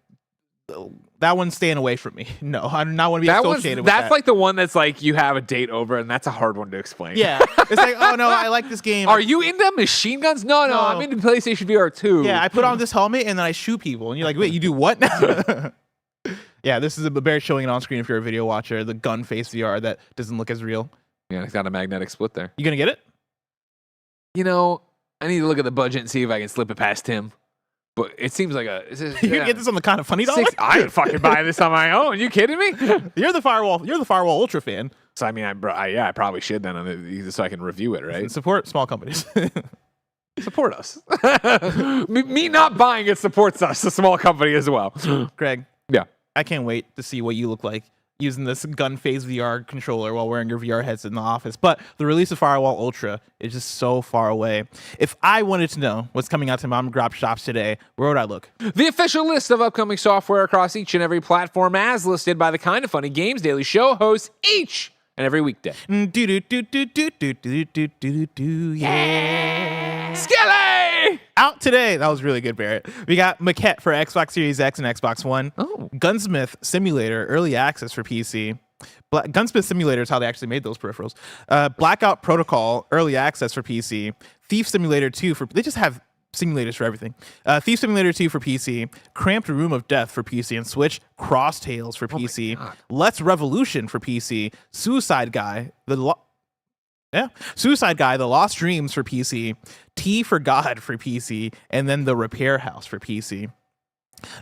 that one's staying away from me. No, I do not want to be associated with that. That's like the one that's like you have a date over, and that's a hard one to explain. Yeah. It's like, oh no, I like this game. Are you into machine guns? No, I'm into PlayStation VR 2. Yeah, I put on this helmet and then I shoot people. And you're like, wait, you do what now? Yeah, this is a bear showing it on screen if you're a video watcher, the gun face VR that doesn't look as real. Yeah, it's got a magnetic split there. You gonna get it? You know, I need to look at the budget and see if I can slip it past him. But it seems like you can get this on the Kinda Funny dollar? I ain't fucking buying this on my own. You kidding me? You're the Firewall Ultra fan. So I mean, I probably should then, so I can review it, right? Support small companies. Support us. Me not buying it supports us, a small company as well. Greg. Yeah. I can't wait to see what you look like. using this gun phase VR controller while wearing your VR headset in the office. But the release of Firewall Ultra is just so far away. If I wanted to know what's coming out to mom and grop shops today, where would I look? The official list of upcoming software across each and every platform as listed by the Kinda Funny Games Daily Show hosts each and every weekday. Yeah. Skelly! Out today. That was really good, Barrett. We got Maquette for Xbox Series X and Xbox One. Oh. Gunsmith Simulator, early access for PC. Gunsmith Simulator is how they actually made those peripherals. Blackout Protocol, early access for PC. Thief Simulator 2 for... They just have simulators for everything. Thief Simulator 2 for PC. Cramped Room of Death for PC and Switch. Cross Tales for PC. Let's Revolution for PC. Suicide Guy, The Lost Dreams for PC, T for God for PC, and then The Repair House for PC.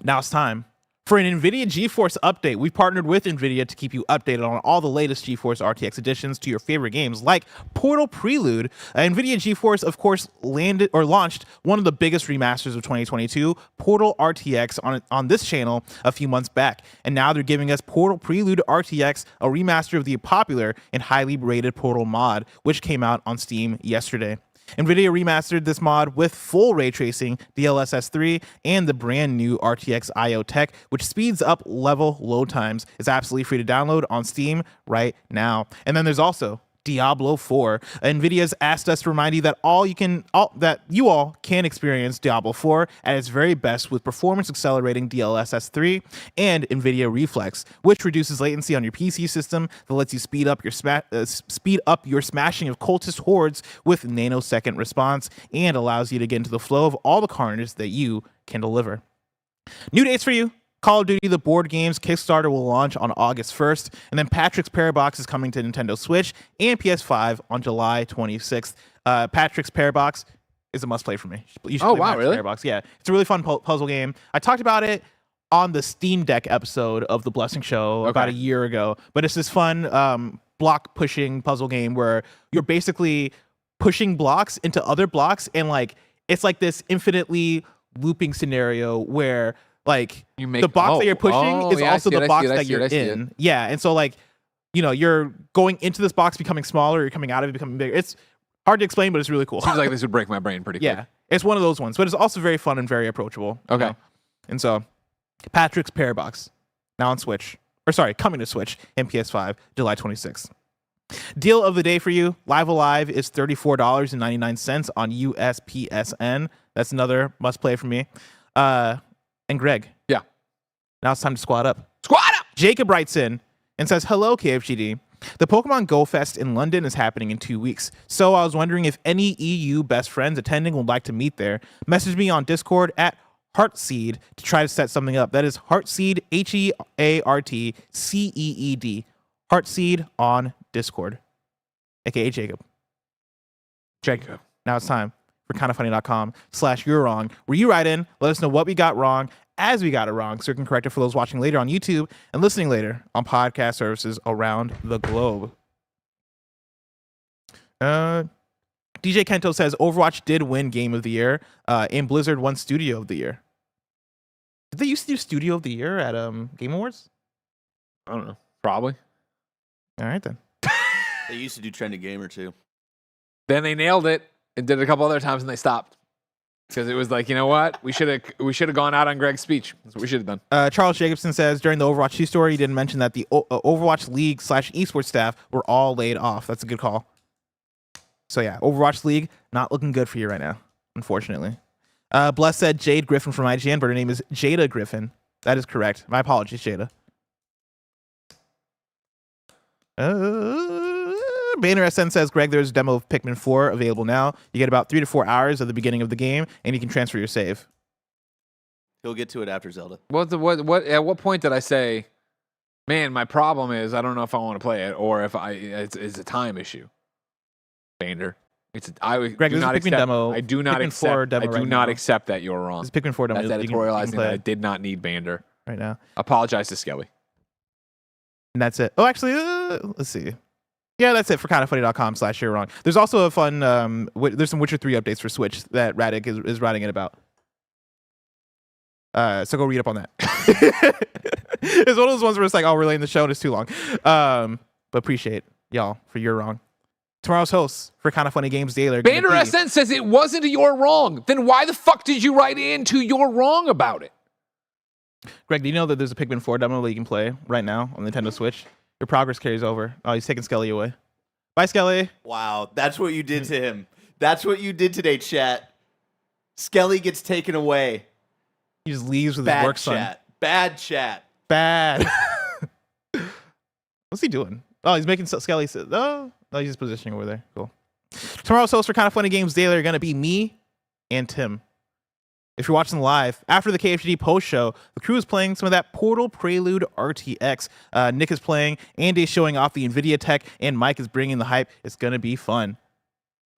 Now it's time for an NVIDIA GeForce update. We've partnered with NVIDIA to keep you updated on all the latest GeForce RTX additions to your favorite games, like Portal Prelude. NVIDIA GeForce, of course, launched one of the biggest remasters of 2022, Portal RTX, on this channel a few months back. And now they're giving us Portal Prelude RTX, a remaster of the popular and highly rated Portal mod, which came out on Steam yesterday. NVIDIA remastered this mod with full ray tracing, DLSS 3, and the brand new RTX IO tech, which speeds up level load times. It's absolutely free to download on Steam right now. And then there's also Diablo 4. NVIDIA's asked us to remind you that you all can experience Diablo 4 at its very best with performance accelerating DLSS 3 and NVIDIA Reflex, which reduces latency on your PC system that lets you speed up your smashing of cultist hordes with nanosecond response and allows you to get into the flow of all the carnage that you can deliver. New dates for you. Call of Duty, the board games Kickstarter will launch on August 1st, and then Patrick's Parabox is coming to Nintendo Switch and PS5 on July 26th. Patrick's Parabox is a must-play for me. You should play Patrick's really? Parabox. Yeah, it's a really fun puzzle game. I talked about it on the Steam Deck episode of The Blessing Show about a year ago, but it's this fun block-pushing puzzle game where you're basically pushing blocks into other blocks, and it's like this infinitely looping scenario where the box that you're pushing is also the box that you're in. Yeah, and so you're going into this box becoming smaller, you're coming out of it becoming bigger. It's hard to explain, but it's really cool. Seems like this would break my brain pretty quick. Yeah, it's one of those ones, but it's also very fun and very approachable. Okay. You know? And so, Patrick's Parabox, now on Switch. Coming to Switch and PS5, July 26th. Deal of the day for you. Live Alive is $34.99 on USPSN. That's another must play for me. And Greg. Yeah. Now it's time to squad up. Squad up! Jacob writes in and says, hello, KFGD. The Pokemon Go Fest in London is happening in 2 weeks, so I was wondering if any EU best friends attending would like to meet there. Message me on Discord at Heartceed to try to set something up. That is Heartceed, HEARTCEED. Heartceed on Discord, aka Jacob. Jacob. Now it's time for kindafunny.com/you're wrong, where you write in, let us know what we got wrong as we got it wrong, so we can correct it for those watching later on YouTube and listening later on podcast services around the globe. DJ Kento says Overwatch did win Game of the Year, and Blizzard won Studio of the Year. Did they used to do Studio of the Year at Game Awards? I don't know. Probably. All right, then. They used to do Trending Gamer too. Then they nailed it and did it a couple other times and they stopped. Because it was like, you know what? We should have gone out on Greg's speech. That's what we should have done. Charles Jacobson says, during the Overwatch 2 story, you didn't mention that the Overwatch League / esports staff were all laid off. That's a good call. So yeah, Overwatch League, not looking good for you right now, unfortunately. Bless said Jade Griffin from IGN, but her name is Jada Griffin. That is correct. My apologies, Jada. Banner SN says, Greg, there's a demo of Pikmin 4 available now. You get about 3 to 4 hours at the beginning of the game, and you can transfer your save. He'll get to it after Zelda. What? At what point did I say, man, my problem is I don't know if I want to play it or if it's a time issue? Bander. Greg, this is Pikmin demo. I do not accept that you're wrong. This is Pikmin 4 demo. That's editorializing that I did not need Bander. Right now. Apologize to Skelly. And that's it. Oh, actually, let's see. Yeah, that's it for kindafunny.com/you're wrong. There's also a fun, there's some Witcher 3 updates for Switch that Radic is writing it about. So go read up on that. It's one of those ones where it's like, oh, we're late in the show and it's too long. But appreciate y'all for your wrong. Tomorrow's hosts for Kinda Funny Games Daily. Vader SN says it wasn't your wrong. Then why the fuck did you write into your wrong about it? Greg, do you know that there's a Pikmin 4 demo that you can play right now on Nintendo Switch? Your progress carries over. Oh, he's taking Skelly away. Bye, Skelly. Wow, that's what you did to him. That's what you did today, chat. Skelly gets taken away. He just leaves with Bad his work chat. son. Bad chat. Bad. What's he doing? Oh, he's making Skelly sit. Oh, he's just positioning over there. Cool. Tomorrow's hosts for Kinda Funny Games Daily are going to be me and Tim. If you're watching live, after the KFGD post show, the crew is playing some of that Portal Prelude RTX. Nick is playing, Andy's showing off the NVIDIA tech, and Mike is bringing the hype. It's going to be fun.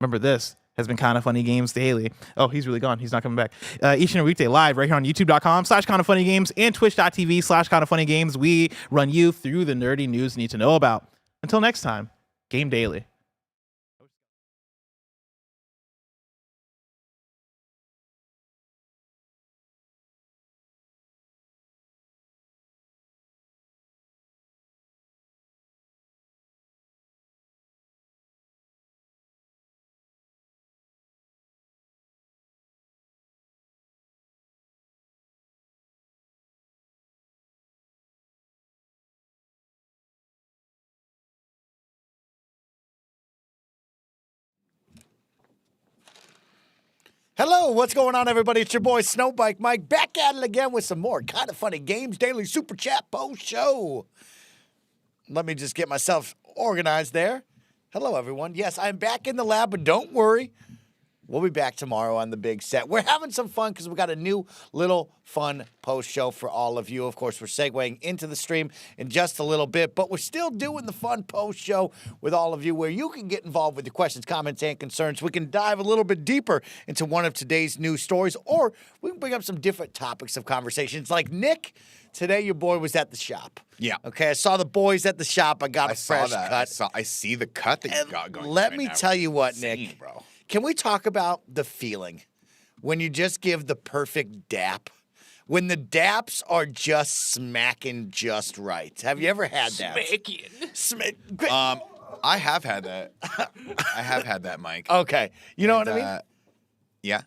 Remember, this has been Kinda Funny Games Daily. Oh, he's really gone. He's not coming back. Each and every weekday live right here on youtube.com/kindafunnygames and twitch.tv/kindafunnygames. We run you through the nerdy news you need to know about. Until next time, Game Daily. Hello, what's going on, everybody? It's your boy Snowbike Mike back at it again with some more Kinda Funny Games Daily Super Chat Post Show. Let me just get myself organized there. Hello, everyone. Yes, I'm back in the lab, but don't worry. We'll be back tomorrow on the big set. We're having some fun because we got a new little fun post show for all of you. Of course, we're segueing into the stream in just a little bit, but we're still doing the fun post show with all of you where you can get involved with your questions, comments, and concerns. We can dive a little bit deeper into one of today's news stories, or we can bring up some different topics of conversations. Like Nick, today your boy was at the shop. Yeah. Okay, I saw the boys at the shop. I got a fresh cut. I see the cut that you got going. Let right me now. tell you what, Insane, Nick. bro. Can we talk about the feeling when you just give the perfect dap? When the daps are just smacking just right. Have you ever had that? I have had that. I have had that, Mike. Okay. You know And, what I mean? Yeah.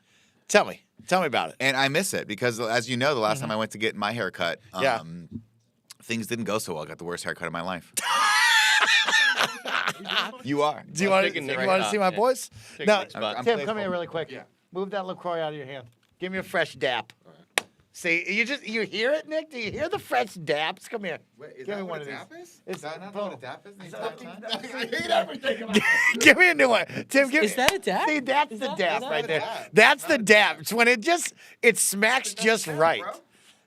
Tell me about it. And I miss it because, as you know, the last time I went to get my hair cut, Yeah. things didn't go so well. I got the worst haircut of my life. You are. Do you want taking the to right see my shot, boys? Take No, the next spot. I'm Tim, come playful. here really quick. Yeah. Move that LaCroix out of your hand. Give me a fresh dap. See, you hear it, Nick? Do you hear the fresh daps? Come here. Give me one of these. is? It's- Is that not what a dap is? I hate everything about it. Give me a new one. Tim, give Is that a dap? See, that's the dap that right a there. dap? That's the dap. It's when it smacks just right.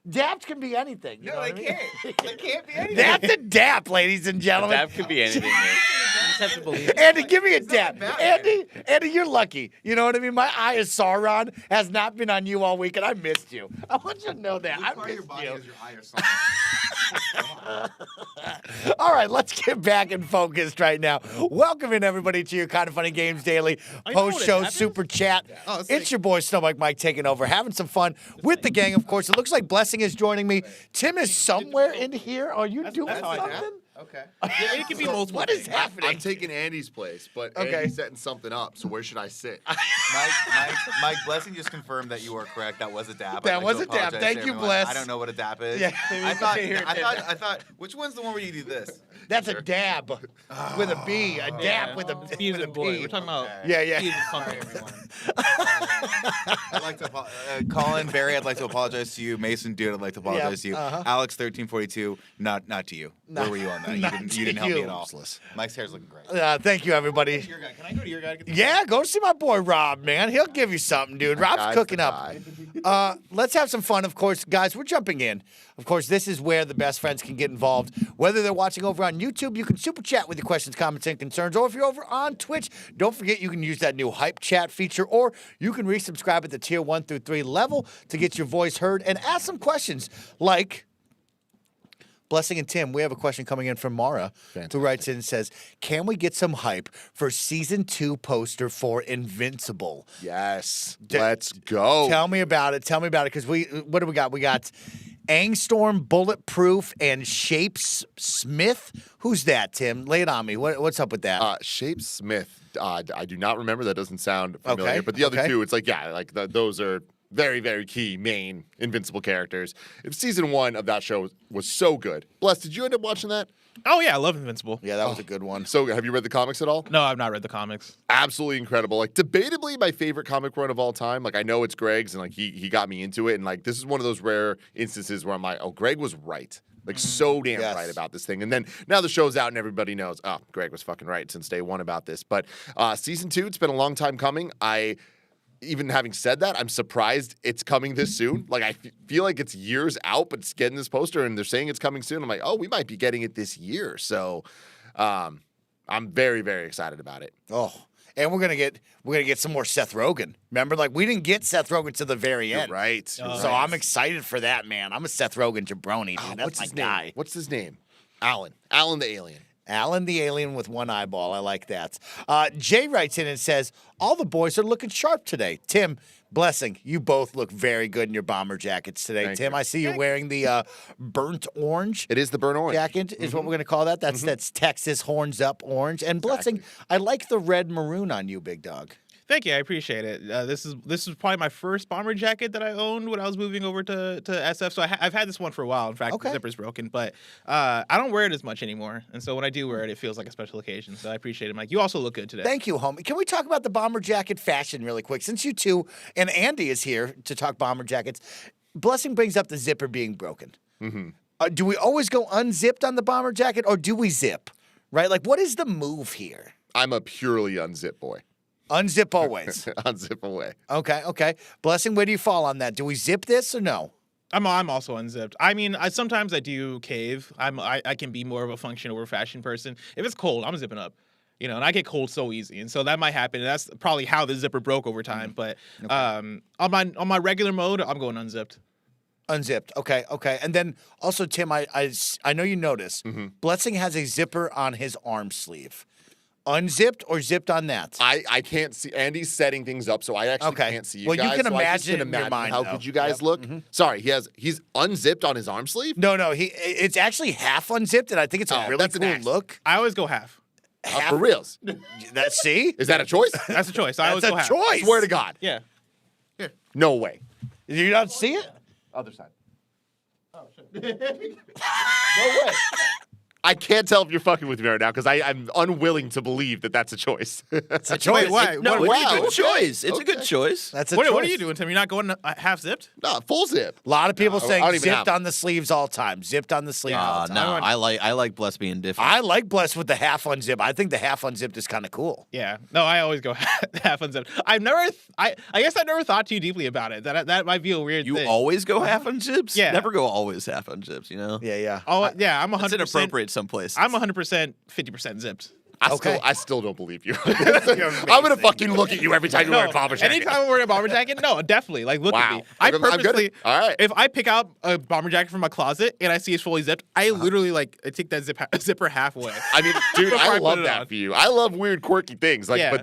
Daps can be anything. You know what I mean? They can't be anything. That's a dap, ladies and gentlemen. That could be anything. Man. You just have to believe it. Andy, give me a dap. bad, Andy, you're lucky. You know what I mean? My eye is Sauron has not been on you all week, and I missed you. I want you to know that. I missed you. All right, let's get back and focused right now. Welcoming everybody to your Kinda Funny Games Daily post-show super chat. Oh, it's It's like- your boy Snowbike Mike taking over, having some fun with the gang. Of course, it looks like Blessing is joining me. Tim is somewhere in here. Are you doing something? Okay. It could be multiple. What is happening? I'm taking Andy's place, but Okay. Andy's setting something up. So where should I sit? Mike, Blessing just confirmed that you are correct. That was a dap. That I'd like was to a dap. apologize to Thank you, everyone. Bless. I don't know what a dap is. Yeah. I thought. Which one's the one where you do this? That's a dab with a B. A dab with a B as with a in boy. P. We're talking about Yeah. B as in something, everyone. I'd like to Colin Barry. I'd like to apologize to you. Mason Dude. I'd like to apologize to you. uh-huh. Alex 1342. Not to you. Where were you on that? You didn't help me at all. Useless. Mike's hair's looking great. Thank you, everybody. Your guy. Can I go to your guy to get the Yeah, go see my boy Rob, man. He'll give you something, dude. Rob's Guy's cooking the up. guy. Let's have some fun, of course, guys. We're jumping in. Of course, this is where the best friends can get involved. Whether they're watching over on YouTube, you can super chat with your questions, comments, and concerns. Or if you're over on Twitch, don't forget you can use that new hype chat feature, or you can resubscribe at the tier 1 through 3 level to get your voice heard and ask some questions like, Blessing and Tim, we have a question coming in from Mara, who writes in and says, can we get some hype for Season 2 poster for Invincible? Yes. Let's go. Tell me about it. Because what do we got? We got Angstorm, Bulletproof, and Shapes Smith. Who's that, Tim? Lay it on me. What's up with that? Shape Smith. I do not remember. That doesn't sound familiar. Okay, But the other okay. two, it's like, those are very, very key main Invincible characters. If Season 1 of that show was so good. Bless, did you end up watching that? Oh yeah, I love Invincible. Yeah, that was a good one. So have you read the comics at all? No, I've not read the comics. Absolutely incredible. Like, debatably my favorite comic run of all time. Like, I know it's Greg's, and like he got me into it. And like, this is one of those rare instances where I'm like, oh, Greg was right. Like, so damn Yes. right about this thing. And then now the show's out and everybody knows, oh, Greg was fucking right since day one about this. But Season 2, it's been a long time coming. Even having said that, I'm surprised it's coming this soon. Like, I feel like it's years out, but it's getting this poster and they're saying it's coming soon. I'm like, oh, we might be getting it this year. So I'm very, very excited about it. Oh, and we're gonna get some more Seth Rogen. Remember, like, we didn't get Seth Rogen to the very end. Right. So I'm excited for that, man. I'm a Seth Rogen jabroni, dude. That's What's my his guy. name? What's his name? Alan. Alan the Alien. Alan the Alien with one eyeball. I like that. Jay writes in and says, all the boys are looking sharp today. Tim, Blessing, you both look very good in your bomber jackets today. Thank Tim, you. I see you're wearing the burnt orange. It is the burnt orange. Jacket is what we're going to call that. That's Texas horns up orange. And Blessing, I like the red maroon on you, big dog. Thank you, I appreciate it. This is probably my first bomber jacket that I owned when I was moving over to SF. So I've had this one for a while. In fact, Okay. the zipper's broken, but I don't wear it as much anymore. And so when I do wear it, it feels like a special occasion. So I appreciate it, Mike. You also look good today. Thank you, homie. Can we talk about the bomber jacket fashion really quick? Since you two and Andy is here to talk bomber jackets, Blessing brings up the zipper being broken. Do we always go unzipped on the bomber jacket, or do we zip? Right? Like, what is the move here? I'm a purely unzip boy. Unzip always. Unzip away. Okay. Blessing, where do you fall on that? Do we zip this or no? I'm also unzipped. I mean, sometimes I do cave. I can be more of a function over fashion person. If it's cold, I'm zipping up. You know, and I get cold so easy, and so that might happen. And that's probably how the zipper broke over time. But on my regular mode, I'm going unzipped. Unzipped. Okay. And then also, Tim, I know you noticed, Blessing has a zipper on his arm sleeve. Unzipped or zipped on that? I can't see. Andy's setting things up, so I actually can't see you Well, guys. you can so I just imagine in your mind, how though. could you guys look? Sorry, he's unzipped on his arm sleeve. No. It's actually half unzipped, and I think it's a really that's an cool act. look. I always go half. For reals. See? Is that a choice? That's a choice. I always That's go a half. choice. Swear to God. Yeah. No way. You not see it? Other side. No way. I can't tell if you're fucking with me right now because I'm unwilling to believe that that's a choice. It's a choice. why? No, What- it's a wow, good okay. choice. It's a good choice. That's a What choice. are you doing, Tim? You're not going half zipped? No, full zip. A lot of people No, I saying don't even zipped have- on the sleeves all time. Zipped on the sleeve all No, time. I like Bless being different. I like Blessed with the half unzip. I think the half unzipped is kind of cool. Yeah. No, I always go half unzipped. I guess I never thought too deeply about it. That might be a weird You thing. always go half unzips? Yeah. Never go always half unzips, you know? Yeah. Oh, yeah, I'm 100%. It's inappropriate some places. I'm 100%, 50% zipped. I still don't believe you. I'm gonna fucking look at you every time you wear a bomber jacket. Anytime I'm wearing a bomber jacket, no, definitely. Like, look at Wow. me. I I'm good. purposely, All right. if I pick out a bomber jacket from my closet and I see it's fully zipped, I literally, I take that zipper halfway. I mean, dude, Before I I put love it that on. for you. I love weird, quirky things. Like, Yeah. but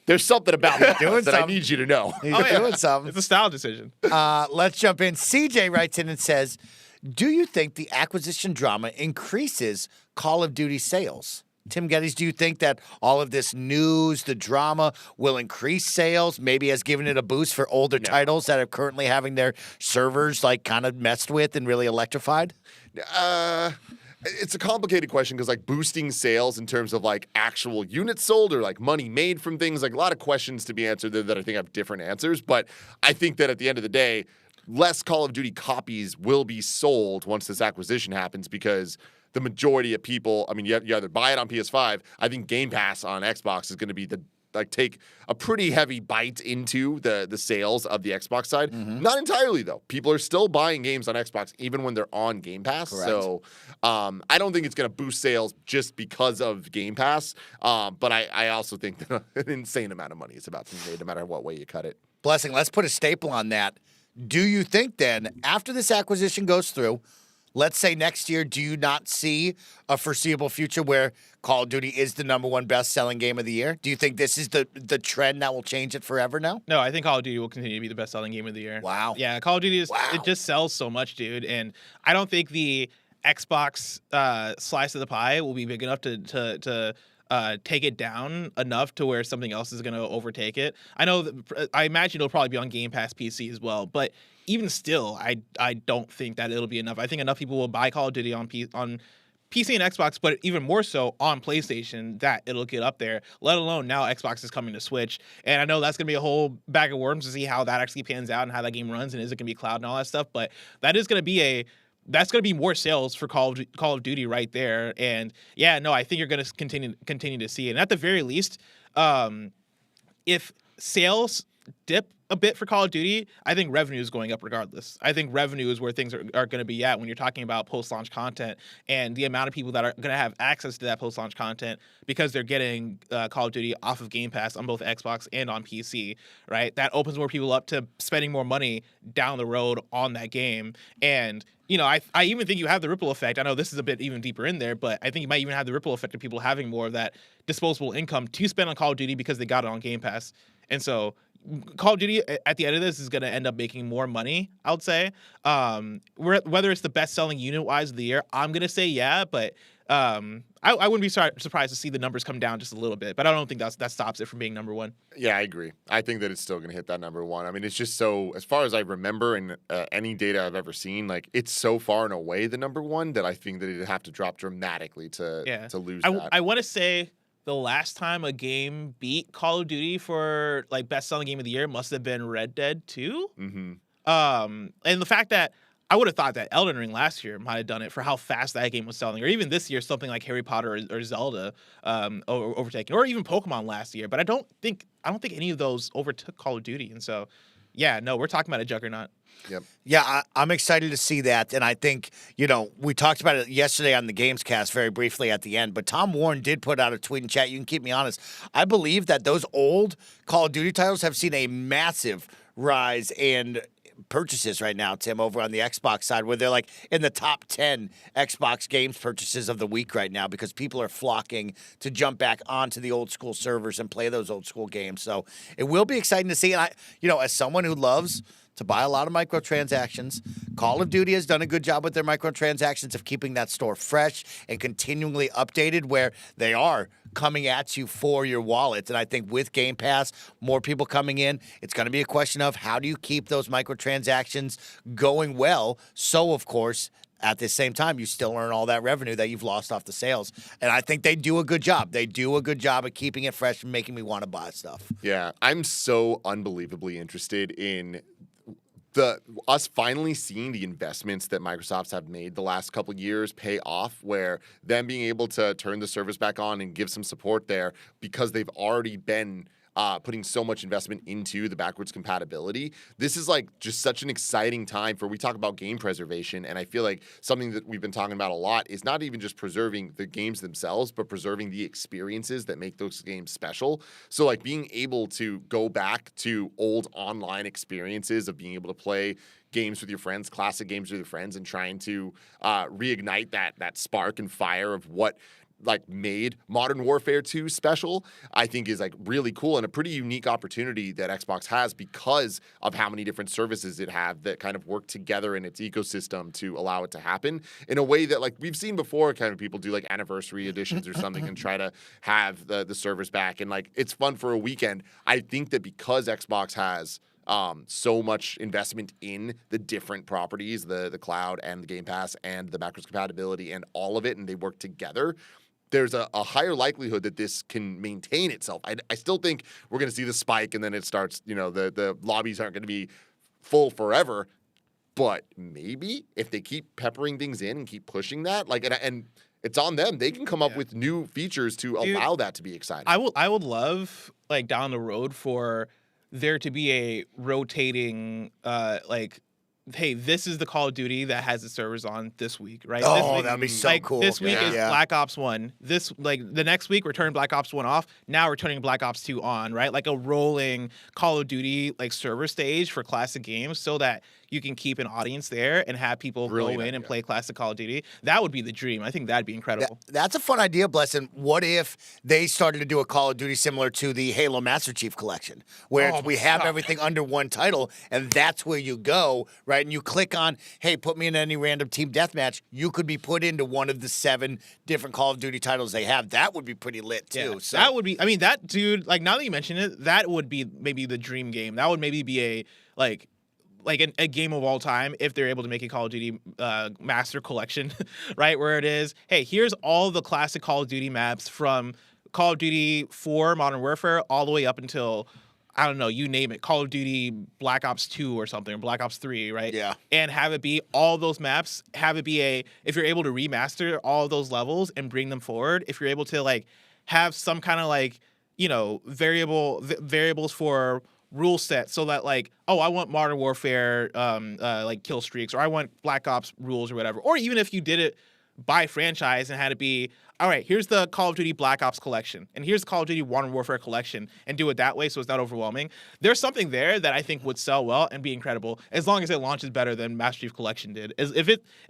there's something about me Doing that I something. need you to know. He's Oh, yeah. doing something. It's a style decision. Let's jump in. CJ writes in and says, do you think the acquisition drama increases Call of Duty sales? Tim Geddes, do you think that all of this news, the drama, will increase sales? Maybe has given it a boost for older titles that are currently having their servers kind of messed with and really electrified? It's a complicated question because boosting sales in terms of actual units sold or money made from things, a lot of questions to be answered there that I think have different answers. But I think that at the end of the day, less Call of Duty copies will be sold once this acquisition happens because the majority of people, I mean, you either buy it on PS5. I think Game Pass on Xbox is going to be take a pretty heavy bite into the sales of the Xbox side. Not entirely, though. People are still buying games on Xbox even when they're on Game Pass. Correct. So I don't think it's going to boost sales just because of Game Pass. But I also think that an insane amount of money is about to be made no matter what way you cut it. Blessing, let's put a staple on that. Do you think then, after this acquisition goes through, let's say next year, do you not see a foreseeable future where Call of Duty is the #1 best-selling game of the year? Do you think this is the trend that will change it forever now? No, I think Call of Duty will continue to be the best-selling game of the year. Wow. Yeah, Call of Duty it just sells so much, dude, and I don't think the Xbox slice of the pie will be big enough to take it down enough to where something else is going to overtake it. I imagine it'll probably be on Game Pass PC as well, but even still, I don't think that it'll be enough. I think enough people will buy Call of Duty on PC and Xbox, but even more so on PlayStation, that it'll get up there, let alone now Xbox is coming to Switch. And I know that's going to be a whole bag of worms to see how that actually pans out and how that game runs and is it going to be cloud and all that stuff, but that's going to be more sales for Call of Duty right there. And yeah, no, I think you're going to continue to see it. And at the very least, if sales dip a bit for Call of Duty, I think revenue is going up regardless. I think revenue is where things are going to be at when you're talking about post-launch content and the amount of people that are going to have access to that post-launch content because they're getting Call of Duty off of Game Pass on both Xbox and on PC, right? That opens more people up to spending more money down the road on that game. And I even think you have the ripple effect. I know this is a bit even deeper in there, but I think you might even have the ripple effect of people having more of that disposable income to spend on Call of Duty because they got it on Game Pass. And so Call of Duty at the end of this is going to end up making more money, I would say. Whether it's the best-selling unit-wise of the year, I'm going to say yeah, but I wouldn't be surprised to see the numbers come down just a little bit, but I don't think that stops it from being #1. Yeah, I agree. I think that it's still going to hit that #1. I mean, it's just so, as far as I remember and any data I've ever seen, like it's so far and away the #1 that I think that it'd have to drop dramatically to lose that. I want to say the last time a game beat Call of Duty for like best-selling game of the year must have been Red Dead 2. Mm-hmm. And the fact that I would have thought that Elden Ring last year might have done it for how fast that game was selling, or even this year something like Harry Potter or Zelda overtaking, or even Pokemon last year. But I don't think any of those overtook Call of Duty. And so, yeah, no, we're talking about a juggernaut. Yep. Yeah, I'm excited to see that. And I think, we talked about it yesterday on the Gamescast very briefly at the end, but Tom Warren did put out a tweet in chat. You can keep me honest. I believe that those old Call of Duty titles have seen a massive rise in purchases right now, Tim, over on the Xbox side, where they're like in the top 10 Xbox games purchases of the week right now because people are flocking to jump back onto the old school servers and play those old school games. So it will be exciting to see. And as someone who loves to buy a lot of microtransactions, Call of Duty has done a good job with their microtransactions of keeping that store fresh and continually updated where they are coming at you for your wallet. And I think with Game Pass, more people coming in, it's going to be a question of how do you keep those microtransactions going well? So, of course, at the same time, you still earn all that revenue that you've lost off the sales. And I think they do a good job. They do a good job of keeping it fresh and making me want to buy stuff. Yeah, I'm so unbelievably interested in us finally seeing the investments that Microsoft's have made the last couple of years pay off, where them being able to turn the service back on and give some support there because they've already been putting so much investment into the backwards compatibility. This is like just such an exciting time we talk about game preservation, and I feel like something that we've been talking about a lot is not even just preserving the games themselves, but preserving the experiences that make those games special. So like being able to go back to old online experiences of being able to play games with your friends, classic games with your friends, and trying to reignite that spark and fire of what like made Modern Warfare 2 special, I think is like really cool and a pretty unique opportunity that Xbox has because of how many different services it have that kind of work together in its ecosystem to allow it to happen in a way that like we've seen before. Kind of people do like anniversary editions or something and try to have the servers back, and like it's fun for a weekend. I think that because Xbox has so much investment in the different properties, the cloud and the Game Pass and the backwards compatibility and all of it, and they work together, there's a higher likelihood that this can maintain itself. I still think we're going to see the spike and then it starts, the lobbies aren't going to be full forever. But maybe if they keep peppering things in and keep pushing that, like, and it's on them, they can come up with new features to allow that to be exciting. I would love, like, down the road for there to be a rotating, hey, this is the Call of Duty that has the servers on this week, right? Oh, this week, that'd be so like, cool. This week is Yeah. Black Ops 1. The next week, we're turning Black Ops 1 off. Now we're turning Black Ops 2 on, right? Like a rolling Call of Duty like server stage for classic games so that you can keep an audience there and have people Brilliant go in and idea. play classic Call of Duty. That would be the dream. I think that'd be incredible. That's a fun idea, Blessing. What if they started to do a Call of Duty similar to the Halo Master Chief Collection, where we have everything under one title, and that's where you go, right? And you click on, hey, put me in any random team deathmatch. You could be put into one of the 7 different Call of Duty titles they have. That would be pretty lit, too. Yeah, So that would be. I mean, that dude. Like now that you mention it, that would be maybe the dream game. That would maybe be a a game of all time if they're able to make a Call of Duty Master Collection, right? Where it is, hey, here's all the classic Call of Duty maps from Call of Duty 4 Modern Warfare all the way up until, I don't know, you name it, Call of Duty Black Ops 2 or something, or Black Ops 3, right? Yeah. And have it be all those maps, have it be if you're able to remaster all of those levels and bring them forward, if you're able to like have some kind of like, variables for rule set so that like, oh, I want Modern Warfare like kill streaks, or I want Black Ops rules or whatever. Or even if you did it by franchise and had it be, all right, here's the Call of Duty Black Ops collection, and here's the Call of Duty Modern Warfare collection, and do it that way so it's not overwhelming. There's something there that I think would sell well and be incredible as long as it launches better than Master Chief Collection did. As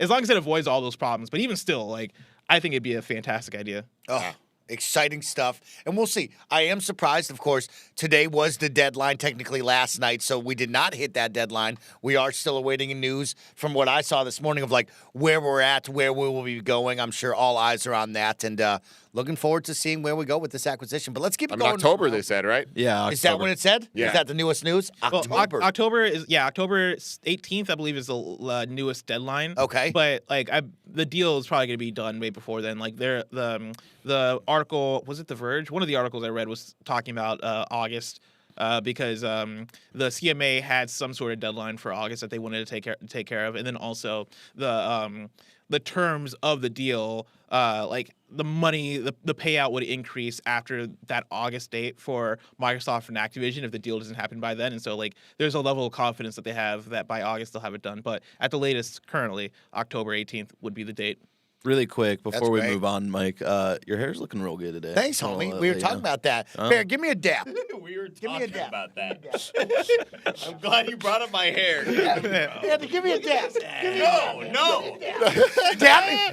long as it avoids all those problems. But even still, like, I think it'd be a fantastic idea. Oh, exciting stuff. And we'll see. I am surprised, of course. Today was the deadline, technically last night, so we did not hit that deadline. We are still awaiting news from what I saw this morning of like where we're at, where we will be going. I'm sure all eyes are on that, and looking forward to seeing where we go with this acquisition. But let's keep it going. October, they said, right? Yeah. Is that what it said? Yeah. Is that the newest news? Well, October. October 18th, I believe, is the newest deadline. Okay. But like the deal is probably going to be done way before then. Like the article, was it The Verge? One of the articles I read was talking about August. Because the CMA had some sort of deadline for August that they wanted to take care of, and then also the terms of the deal, like the money, the payout would increase after that August date for Microsoft and Activision if the deal doesn't happen by then. And so like there's a level of confidence that they have that by August they'll have it done. But at the latest, currently October 18th would be the date. Really quick before we great. move on, Mike, your hair's looking real good today. Thanks, I'll homie. let We were you talking know. about that. Bear, give me a dap. We were Give me a talking dap. about that. I'm glad you brought up my hair. Andy, give me a dap. No.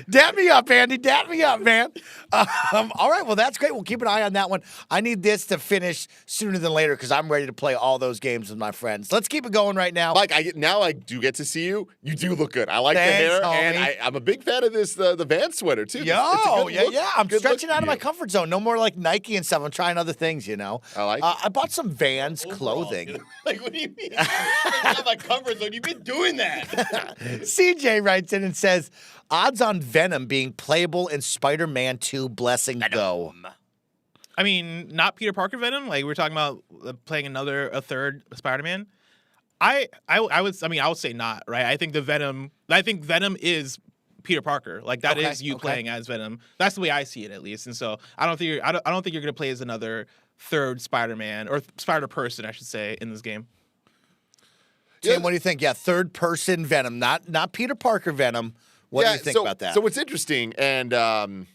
Dap me up, Andy. Dap me up, man. All right, well, that's great. We'll keep an eye on that one. I need this to finish sooner than later because I'm ready to play all those games with my friends. Let's keep it going right now. Mike, I do get to see you. You do look good. I like Thanks, the hair, and homie. I'm a big fan of this the Vans sweater too. It's a Yo, good yeah, look. yeah. I'm Good look stretching for out of my you. comfort zone. No more like Nike and stuff. I'm trying other things, you know. I like I bought some Vans clothing. Like, what do you mean? I'm out of my comfort zone. You've been doing that. CJ writes in and says, odds on Venom being playable in Spider-Man 2 Blessing Go. I mean, not Peter Parker Venom. Like we're talking about playing a third Spider-Man. I would say not, right? I think Venom is Peter Parker. Like that is you playing as Venom. That's the way I see it, at least. And so I don't think you're gonna play as another third Spider-Man or Spider-Person, I should say, in this game. Tim, what do you think? Yeah, third person Venom, not Peter Parker Venom. What do you think about that? So what's interesting, and I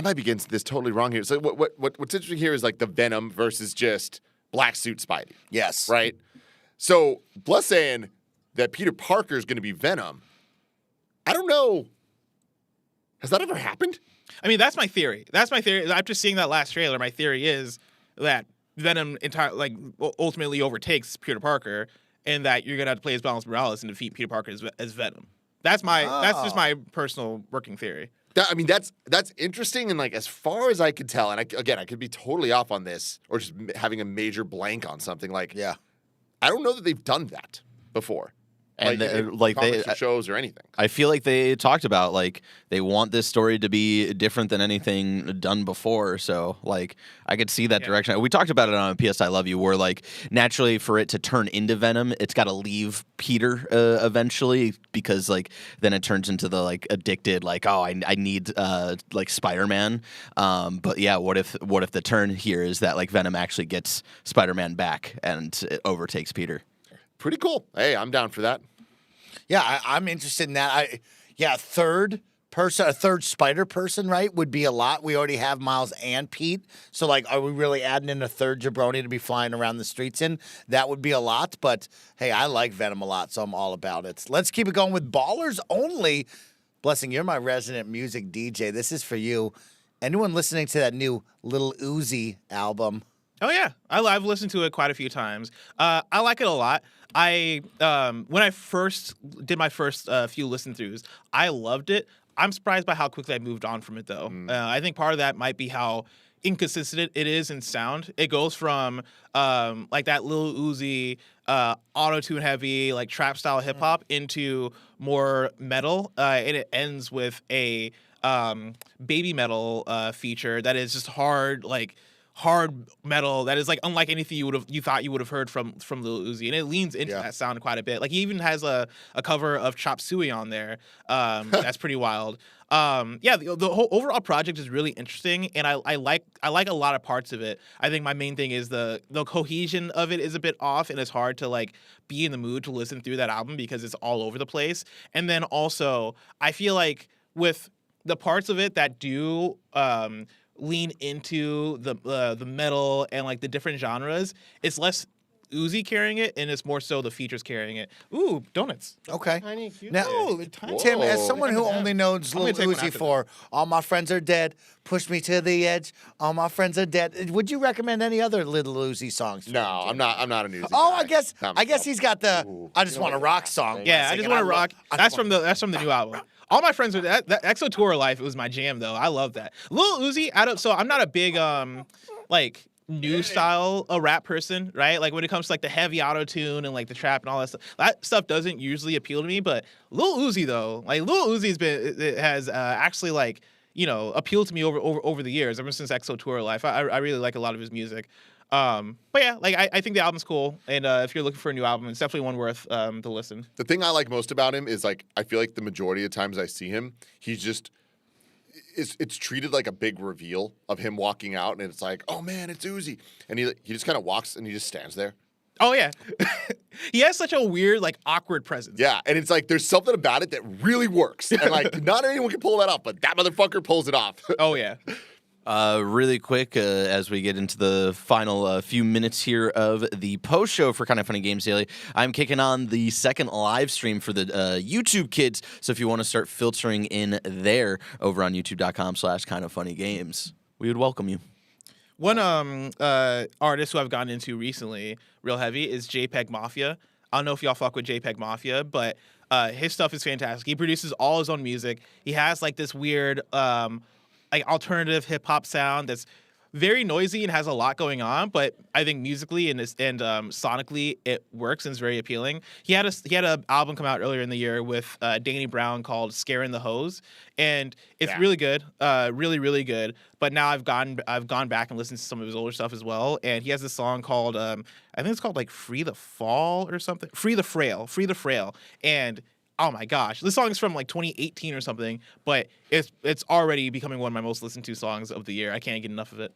might be getting this totally wrong here. So what's interesting here is like the Venom versus just black suit Spidey. Yes. Right? So Bless saying that Peter Parker is going to be Venom. I don't know. Has that ever happened? I mean, that's my theory. After seeing that last trailer, my theory is that Venom ultimately overtakes Peter Parker, and that you're gonna have to play as Miles Morales and defeat Peter Parker as Venom. That's just my personal working theory. That's interesting, and like as far as I could tell, and I could be totally off on this, or just having a major blank on something. Like, Yeah. I don't know that they've done that before. And in like they comics or shows or anything. I feel like they talked about like they want this story to be different than anything done before. So like I could see that direction. We talked about it on PS I Love You, where like naturally for it to turn into Venom, it's got to leave Peter eventually, because like then it turns into the like addicted like, oh, I need like Spider-Man. But yeah, what if the turn here is that like Venom actually gets Spider-Man back and it overtakes Peter? Pretty cool. Hey, I'm down for that. Yeah, I'm interested in that. A third spider person, right, would be a lot. We already have Miles and Pete. So, like, are we really adding in a third jabroni to be flying around the streets in? That would be a lot. But, hey, I like Venom a lot, so I'm all about it. Let's keep it going with Ballers Only. Blessing, you're my resident music DJ. This is for you. Anyone listening to that new Lil Uzi album? Oh yeah, I've listened to it quite a few times. I like it a lot. When I first did my first few listen throughs, I loved it. I'm surprised by how quickly I moved on from it, though. I think part of that might be how inconsistent it is in sound. It goes from like that Lil Uzi auto-tune heavy, like trap style hip hop into more metal, and it ends with a baby metal feature that is just hard metal that is like unlike anything you thought you would have heard from Lil Uzi, and it leans into that sound quite a bit. Like he even has a cover of Chop Suey on there. That's pretty wild. The whole overall project is really interesting, and I like a lot of parts of it. I think my main thing is the cohesion of it is a bit off, and it's hard to like be in the mood to listen through that album because it's all over the place. And then also I feel like with the parts of it that do lean into the metal and like the different genres, it's less Uzi carrying it, and it's more so the features carrying it. Ooh, donuts. Okay. Tiny, cute. Now, They're tiny. Tim, as someone who only knows I'm Lil gonna take one Uzi after for "All My Friends Are Dead," "Push Me to the Edge," "All My Friends Are Dead," would you recommend any other Lil Uzi songs? for No, him, Tim? I'm not an Uzi. Oh, guy. I guess Not I guess myself. he's got the "I Just Want to Rock" song. Yeah, I just want to rock. That's from the new album. All my friends are that EXO Tour Life. It was my jam though. I love that. Lil Uzi. So I'm not a big like new style rap person, right? Like when it comes to like the heavy auto tune and like the trap and all that stuff doesn't usually appeal to me. But Lil Uzi though, like Lil Uzi has actually like appealed to me over the years, ever since EXO Tour Life. I really like a lot of his music. But yeah, like I think the album's cool, and if you're looking for a new album, it's definitely one worth to listen. The thing I like most about him is like I feel like the majority of times I see him, he's just it's treated like a big reveal of him walking out, and it's like, oh man, it's Uzi, and he just kind of walks and he just stands there. Oh yeah, he has such a weird like awkward presence. Yeah, and it's like there's something about it that really works, and like not anyone can pull that off, but that motherfucker pulls it off. Oh yeah. Really quick, as we get into the final few minutes here of the post show for Kinda Funny Games Daily, I'm kicking on the second live stream for the YouTube kids. So if you want to start filtering in there over on youtube.com/kindafunnygames, we would welcome you. One artist who I've gotten into recently, real heavy, is JPEG Mafia. I don't know if y'all fuck with JPEG Mafia, but his stuff is fantastic. He produces all his own music. He has like this weird like alternative hip hop sound that's very noisy and has a lot going on, but I think musically and sonically it works and is very appealing. He had an album come out earlier in the year with Danny Brown called "Scaring the Hose," and it's really good, really really good. But now I've gone back and listened to some of his older stuff as well, and he has this song called I think it's called like "Free the Fall" or something, "Free the Frail," and oh my gosh, this song is from like 2018 or something, but it's already becoming one of my most listened to songs of the year. I can't get enough of it.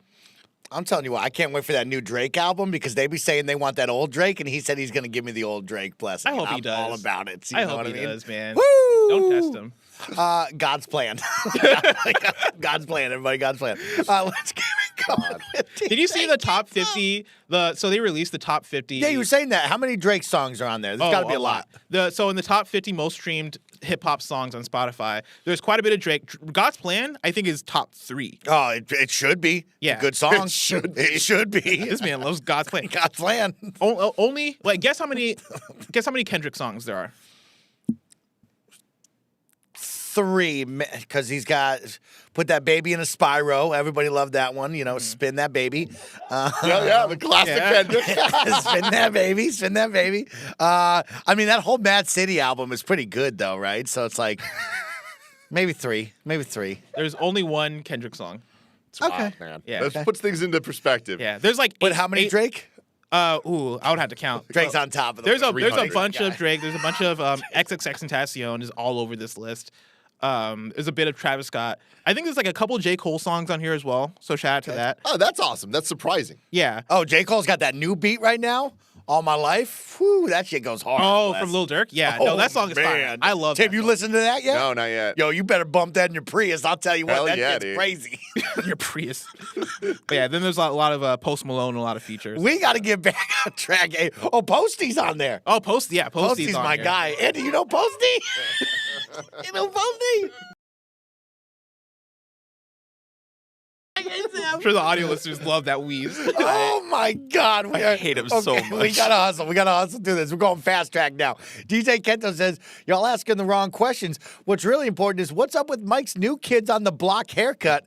I'm telling you what, I can't wait for that new Drake album because they be saying they want that old Drake, and he said he's going to give me the old Drake blessing. I hope he I'm does. all about it. You I know hope what he I mean? does, man. Woo! Don't test him. God's plan. God's plan, everybody. God's plan. Let's keep it going. Did you see the top 50? So they released the top 50. Yeah, you were saying that. How many Drake songs are on there? There's got to be a lot. So in the top 50 most streamed hip hop songs on Spotify, there's quite a bit of Drake. God's Plan, I think, is top 3. Oh, it should be. Yeah. Good song. It should be. It should be. This man loves God's Plan. God's plan. Only like guess how many Kendrick songs there are. 3, because he's got Put That Baby in a Spyro. Everybody loved that one. Spin That Baby. Yeah, the classic Kendrick. Spin That Baby. Spin That Baby. I mean, that whole Mad City album is pretty good, though, right? So it's like maybe 3. There's only one Kendrick song. Okay. Man. Yeah. That puts things into perspective. Yeah, there's like But how many Drake? I would have to count. Drake's on top of the There's a 300 bunch guy. of Drake. There's a bunch of XXXTentacion is all over this list. There's a bit of Travis Scott. I think there's like a couple J. Cole songs on here as well. So shout out to that. Oh, that's awesome. That's surprising. Yeah. Oh, J. Cole's got that new beat right now? All My Life. Whew, that shit goes hard. Oh, Les. from Lil Durk? Yeah, no, that song is fire. man. I love Tim, that you song. listened to that yet? No, not yet. Yo, you better bump that in your Prius. I'll tell you what, Hell that yeah, shit's dude. crazy. Your Prius. But yeah, then there's a lot of Post Malone and a lot of features. We got to get back on track. Hey, oh, Posty's on there. Oh, Posty's Posty's on my here. guy. Andy, you know Posty? You know Posty? I'm sure the audio listeners love that wheeze. Oh my God. I hate him so We much. gotta hustle. We gotta hustle through this. We're going fast track now. DJ Kento says, y'all asking the wrong questions. What's really important is what's up with Mike's new kids on the block haircut?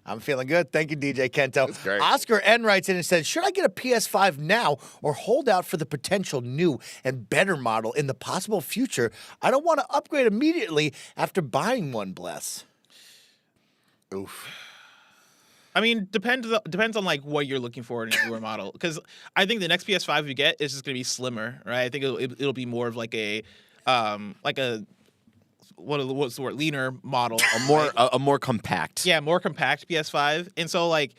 I'm feeling good. Thank you, DJ Kento. That's great. Oscar N writes in and says, should I get a PS5 now or hold out for the potential new and better model in the possible future? I don't want to upgrade immediately after buying one, bless. Oof. I mean, depends on like what you're looking for in a newer model. Because I think the next PS5 you get is just gonna be slimmer, right? I think it'll be more of like a what's the word, leaner model, A more compact. yeah, more compact PS5. And so like,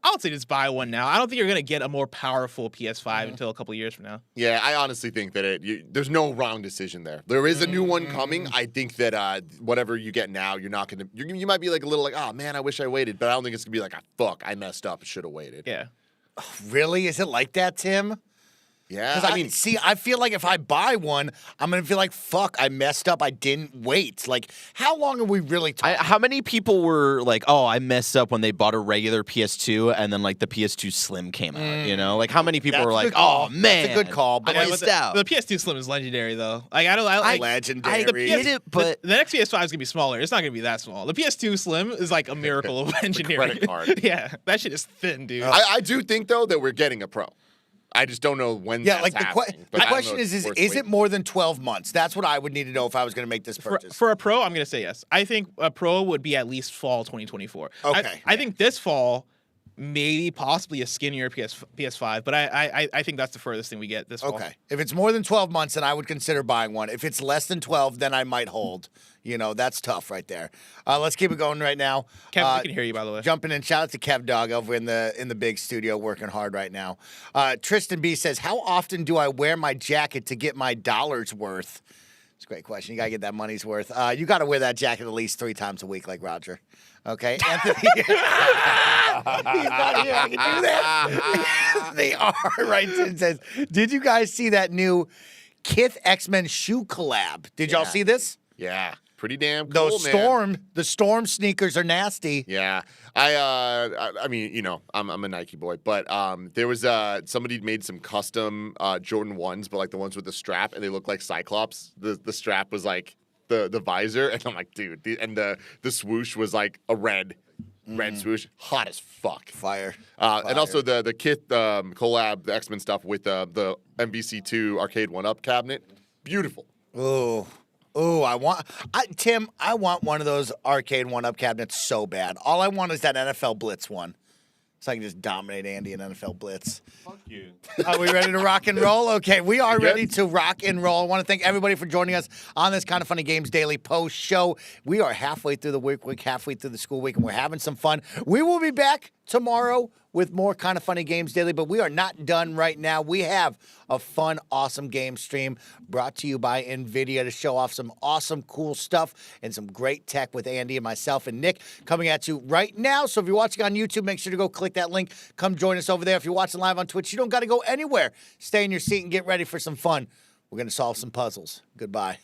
I would say just buy one now. I don't think you're gonna get a more powerful PS5 until a couple years from now. Yeah, I honestly think that there's no wrong decision there. There is a new one coming. I think that whatever you get now, you're not gonna. You might be like a little like, oh man, I wish I waited, but I don't think it's gonna be like, fuck, I messed up, should have waited. Yeah. Really? Is it like that, Tim? Yeah, Because I mean, see, I feel like if I buy one, I'm gonna feel like, fuck, I messed up. I didn't wait. Like, how long are we really talking? How many people were like, "Oh, I messed up" when they bought a regular PS2 and then like the PS2 Slim came out? You know, like how many people That's were a like, good call. "Oh man, That's a good call, but I Yeah, missed but out." the PS2 Slim is legendary though. Like I don't. I like Legendary. the get it, but the next PS5 is gonna be smaller. It's not gonna be that small. The PS2 Slim is like a miracle of engineering. credit card. Yeah, that shit is thin, dude. I do think though that we're getting a Pro. I just don't know when. Yeah, that's like happening, but the I don't question know if is it's worth it waiting. more than 12 months? That's what I would need to know if I was going to make this purchase. For a Pro, I'm gonna say yes. I think a Pro would be at least fall 2024. Okay. I think this fall, maybe possibly a skinnier PS5, but I think that's the furthest thing we get this fall. Okay. If it's more than 12 months, then I would consider buying one. If it's less than 12, then I might hold. You know, that's tough right there. Let's keep it going right now. Kev, we can hear you by the way. Jumping in, shout out to Kev Dog over in the big studio working hard right now. Tristan B says, how often do I wear my jacket to get my dollar's worth? It's a great question. You got to get that money's worth. You got to wear that jacket at least 3 times a week like Roger. Okay, Anthony. He's not here. I can do that. They are right. It says, did you guys see that new Kith X-Men shoe collab? Did y'all see this? Yeah, pretty damn cool, Those man. the Storm sneakers are nasty. Yeah, I mean, you know, I'm a Nike boy, but there was somebody made some custom Jordan 1s, but like the ones with the strap, and they look like Cyclops. The strap was like the visor, and I'm like, dude, and the swoosh was like a red swoosh, hot as fuck. Fire. And also the Kith collab, the X-Men stuff with the MVC2 arcade 1-up cabinet, beautiful. Ooh, Tim, I want one of those arcade 1-up cabinets so bad. All I want is that NFL Blitz one. So I can just dominate Andy in NFL Blitz. Fuck you. Are we ready to rock and roll? Okay, we are ready to rock and roll. I want to thank everybody for joining us on this Kinda Funny Games Daily Post show. We are halfway through the work week, halfway through the school week, and we're having some fun. We will be back tomorrow with more Kinda Funny Games Daily, but we are not done right now. We have a fun, awesome game stream brought to you by NVIDIA to show off some awesome, cool stuff and some great tech with Andy and myself and Nick coming at you right now. So if you're watching on YouTube, make sure to go click that link. Come join us over there. If you're watching live on Twitch, you don't got to go anywhere. Stay in your seat and get ready for some fun. We're going to solve some puzzles. Goodbye.